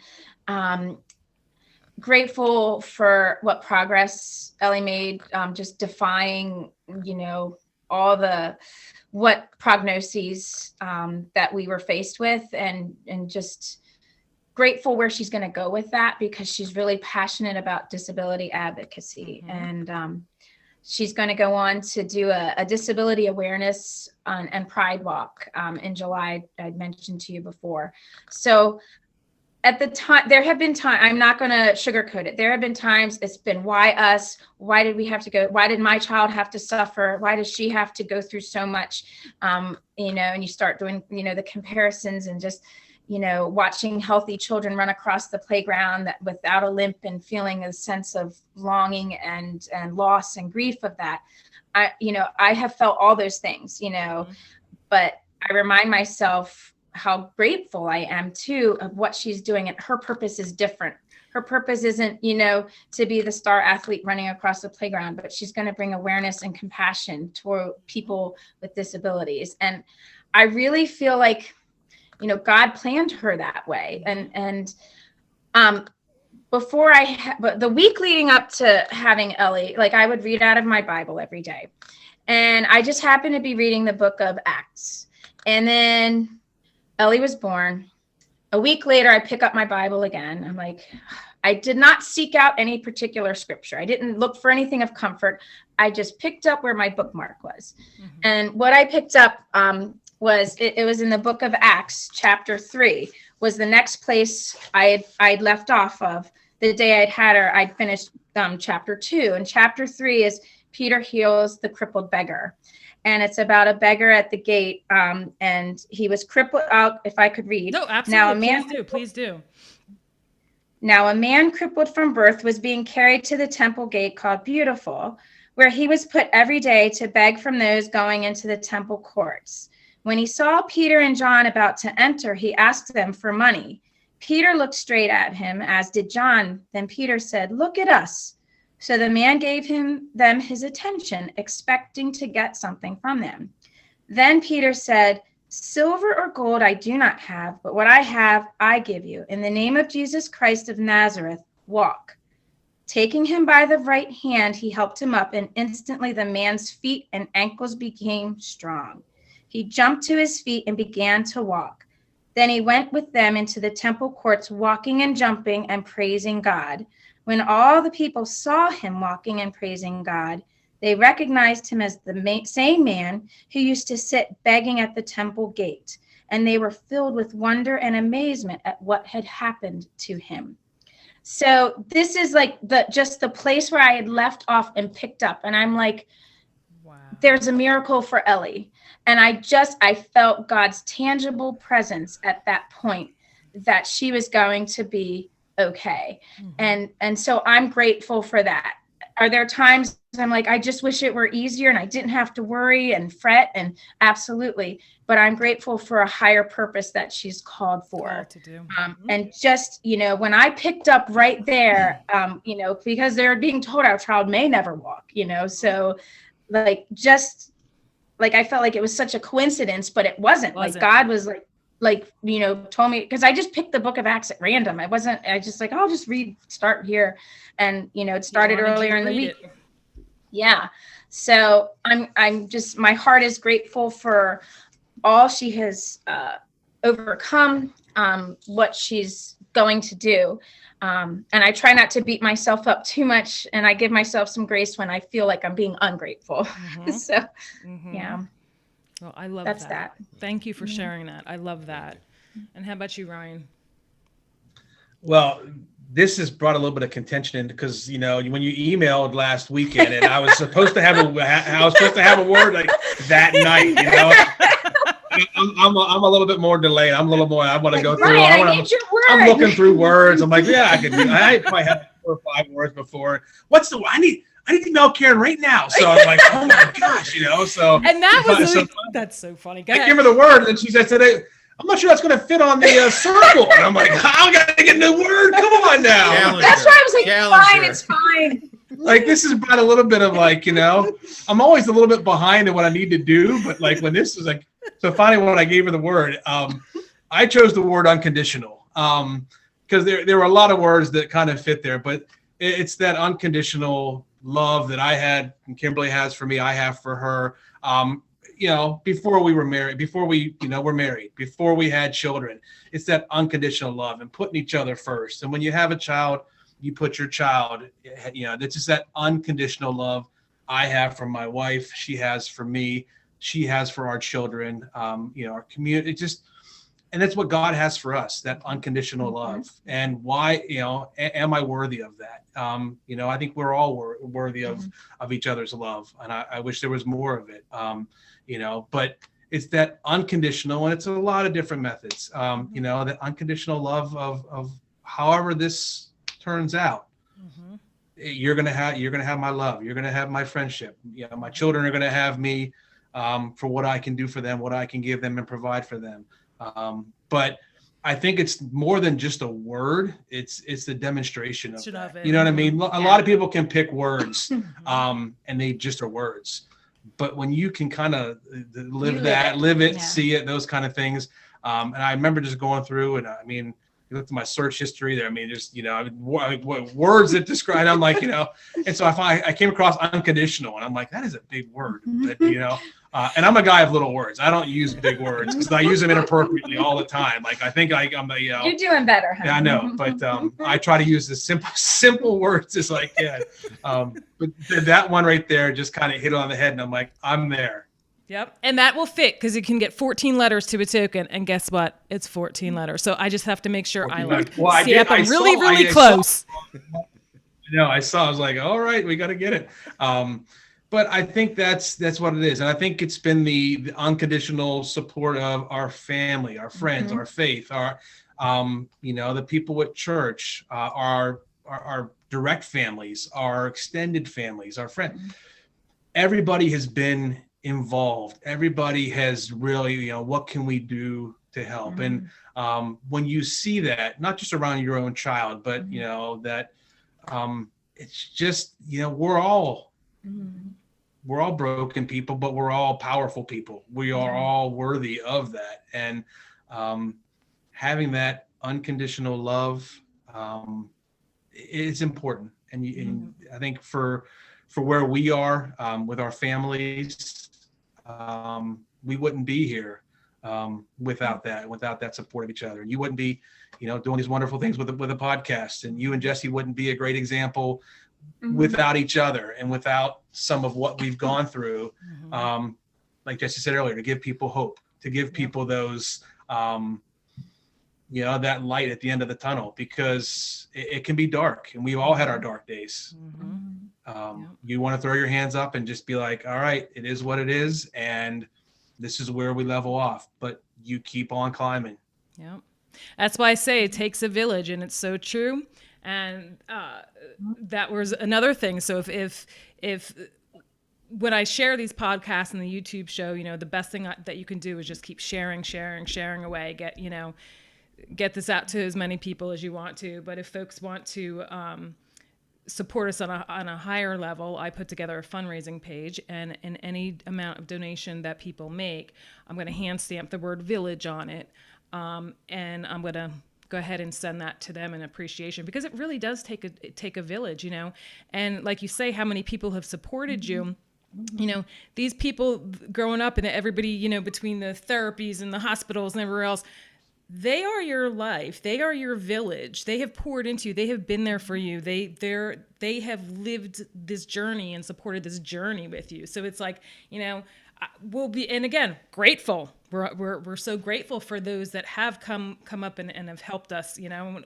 Grateful for what progress Ellie made, just defying all what prognoses that we were faced with, and just grateful where she's going to go with that, because she's really passionate about disability advocacy. Mm-hmm. And she's going to go on to do a disability awareness and pride walk in July, I'd mentioned to you before. So at the time, there have been times, I'm not going to sugarcoat it. There have been times it's been, why us? Why did we have to go? Why did my child have to suffer? Why does she have to go through so much? And you start doing, the comparisons, and just, watching healthy children run across the playground that without a limp, and feeling a sense of longing and loss and grief of that. I have felt all those things, Mm-hmm. but I remind myself how grateful I am too of what she's doing, and her purpose is different. Her purpose isn't, to be the star athlete running across the playground, but she's going to bring awareness and compassion toward people with disabilities. And I really feel like, God planned her that way. And before but the week leading up to having Ellie, like, I would read out of my Bible every day, and I just happened to be reading the book of Acts, and then Ellie was born. A week later, I pick up my Bible again. I'm like, I did not seek out any particular scripture. I didn't look for anything of comfort. I just picked up where my bookmark was. Mm-hmm. And what I picked up was, it was in the book of Acts, chapter 3, was the next place I'd left off of. The day I'd had her, I'd finished chapter 2. And chapter 3 is Peter heals the crippled beggar. And it's about a beggar at the gate, and he was crippled out. If I could read. No, absolutely. Please do. Now a man crippled from birth was being carried to the temple gate called Beautiful, where he was put every day to beg from those going into the temple courts. When he saw Peter and John about to enter, he asked them for money. Peter looked straight at him, as did John. Then Peter said, "Look at us." So the man gave them his attention, expecting to get something from them. Then Peter said, "Silver or gold I do not have, but what I have I give you. In the name of Jesus Christ of Nazareth, walk." Taking him by the right hand, he helped him up, and instantly the man's feet and ankles became strong. He jumped to his feet and began to walk. Then he went with them into the temple courts, walking and jumping and praising God. When all the people saw him walking and praising God, they recognized him as the same man who used to sit begging at the temple gate. and they were filled with wonder and amazement at what had happened to him. So this is like just the place where I had left off and picked up. And I'm like, wow, there's a miracle for Ellie. And I felt God's tangible presence at that point, that she was going to be okay. Mm-hmm. And so I'm grateful for that. Are there times I'm like, I just wish it were easier and I didn't have to worry and fret? And absolutely. But I'm grateful for a higher purpose that she's called for. To do. And just, when I picked up right there, because they're being told our child may never walk, so I felt like it was such a coincidence, but it wasn't. Like God was told me, because I just picked the book of Acts at random. I just like, I'll just start here. And, it started earlier in the week. Yeah. So I'm just, my heart is grateful for all she has overcome, what she's going to do. And I try not to beat myself up too much. And I give myself some grace when I feel like I'm being ungrateful. Mm-hmm. Yeah. Well, I love That's that. Thank you for sharing that. I love that. And how about you, Ryan? Well, this has brought a little bit of contention in because, when you emailed last weekend and I was supposed to have a word like that night, I'm a little bit more delayed. I'm a little more, I want to go through. I'm looking through words. I'm like, yeah, I probably have 4 or 5 words before. What's the, I need to email Karen right now. So I'm like, oh my gosh, so. And that's so funny. Go ahead. I give her the word and she said today, I'm not sure that's going to fit on the circle. And I'm like, I got to get a new word. Come on now. That's why I was like, it's fine. Like, this is about a little bit of like, I'm always a little bit behind in what I need to do. But like when this is like, so finally when I gave her the word, I chose the word unconditional because there were a lot of words that kind of fit there. But it's that unconditional love that I had and Kimberly has for me, I have for her. Before we were married, before we, were married, before we had children, it's that unconditional love and putting each other first. And when you have a child, you put your child, that's just that unconditional love I have for my wife. She has for me, she has for our children, our community, and that's what God has for us, that unconditional love. And why, am I worthy of that? I think we're all worthy of each other's love. And I wish there was more of it. But it's that unconditional, and it's a lot of different methods. That unconditional love of however this turns out. You're gonna have my love. You're gonna have my friendship. My children are gonna have me for what I can do for them, what I can give them and provide for them. But I think it's more than just a word. It's the demonstration of that. You know what I mean? A lot of people can pick words, and they just are words. But when you can kind of live it, see it, those kind of things. And I remember just going through, and you looked at my search history there. Just, what words that describe, I'm like, and so I came across unconditional, and I'm like, that is a big word. But, and I'm a guy of little words. I don't use big words because I use them inappropriately all the time. Like, I think I'm a, You're doing better, huh? Yeah, I know. But I try to use the simple words as I can. But that one right there just kind of hit it on the head. And I'm like, I'm there. Yep. And that will fit because you can get 14 letters to a token. And guess what? It's 14 letters. So I just have to make sure I'm really close. I was like, all right, we got to get it. But I think that's what it is. And I think it's been the unconditional support of our family, our friends, our faith, our, the people at church, our direct families, our extended families, our friends. Everybody has been involved. Everybody has really, what can we do to help? And when you see that, not just around your own child, but, that it's just, we're all broken people, but we're all powerful people. We are all worthy of that. And having that unconditional love is important. And I think for where we are with our families, we wouldn't be here without that support of each other. You wouldn't be, doing these wonderful things with a podcast, and you and Jesse wouldn't be a great example without each other and without some of what we've gone through. Like Jesse said earlier, to give people hope, to give people those that light at the end of the tunnel, because it can be dark, and we've all had our dark days. You want to throw your hands up and just be like, all right, it is what it is, and this is where we level off, but you keep on climbing. Yeah. That's why I say it takes a village, and it's so true. And that was another thing. So if when I share these podcasts and the YouTube show, the best thing that you can do is just keep sharing away, get this out to as many people as you want to. But if folks want to support us on a higher level, I put together a fundraising page, and in any amount of donation that people make, I'm going to hand stamp the word village on it. And I'm going to go ahead and send that to them in appreciation, because it really does take a village, and like you say, how many people have supported you. These people growing up, and everybody, between the therapies and the hospitals and everywhere else, they are your life. They are your village. They have poured into you. They have been there for you. They have lived this journey and supported this journey with you. So it's like, we'll be, and again, grateful. We're so grateful for those that have come up and have helped us.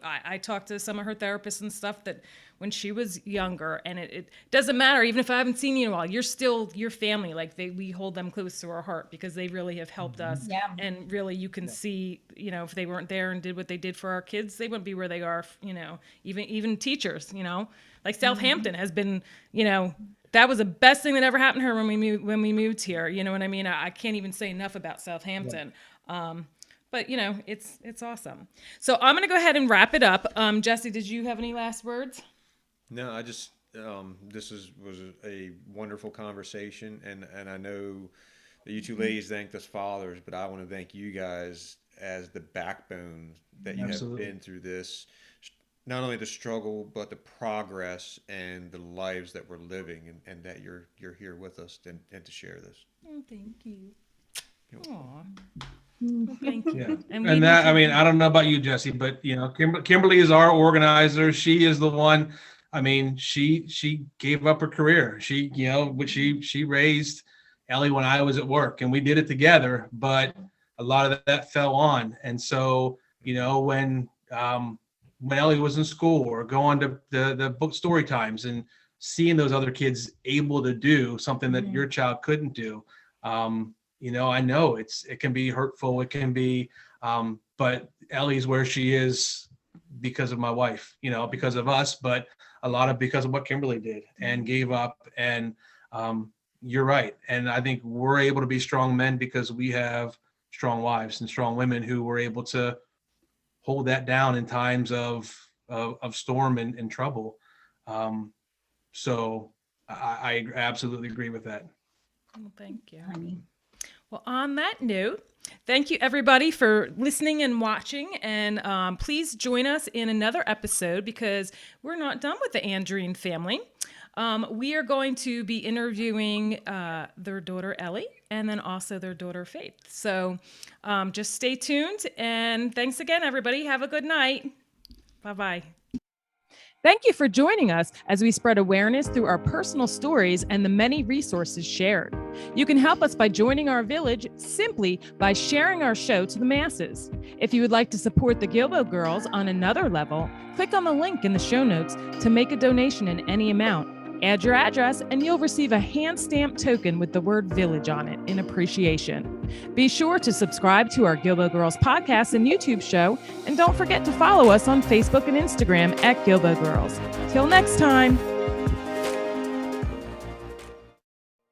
I talked to some of her therapists and stuff that when she was younger, and it doesn't matter, even if I haven't seen you in a while, you're still your family. Like we hold them close to our heart, because they really have helped us. Yeah. And really, you can see, if they weren't there and did what they did for our kids, they wouldn't be where they are. Even teachers, like Southampton has been, that was the best thing that ever happened to her when we moved here. You know what I mean? I can't even say enough about Southampton. Yeah. But it's awesome. So I'm going to go ahead and wrap it up. Jesse, did you have any last words? No, I just this was a wonderful conversation, and I know that you two ladies thanked us fathers, but I want to thank you guys as the backbone that you Absolutely. Have been through this. Not only the struggle, but the progress and the lives that we're living, and that you're here with us and to share this. Oh, thank you. Aw. Well, thank you. Yeah. And that, I don't know about you, Jesse, but Kimberly is our organizer. She is the one. She gave up her career. She raised Ellie when I was at work, and we did it together. But a lot of that fell on, and so when Ellie was in school or going to the book story times and seeing those other kids able to do something that your child couldn't do, I know it can be hurtful. It can be, but Ellie's where she is because of my wife, because of us, but a lot of because of what Kimberly did and gave up. And you're right. And I think we're able to be strong men because we have strong wives and strong women who were able to hold that down in times of storm and trouble. So I absolutely agree with that. Well, thank you. Well, on that note, thank you everybody for listening and watching. And please join us in another episode, because we're not done with the Andreen family. We are going to be interviewing their daughter, Ellie, and then also their daughter, Faith. So just stay tuned. And thanks again, everybody. Have a good night. Bye-bye. Thank you for joining us as we spread awareness through our personal stories and the many resources shared. You can help us by joining our village simply by sharing our show to the masses. If you would like to support the Guilbault Girls on another level, click on the link in the show notes to make a donation in any amount. Add your address and you'll receive a hand-stamped token with the word village on it in appreciation. Be sure to subscribe to our Guilbault Girls podcast and YouTube show, and don't forget to follow us on Facebook and Instagram at Guilbault Girls. Till next time.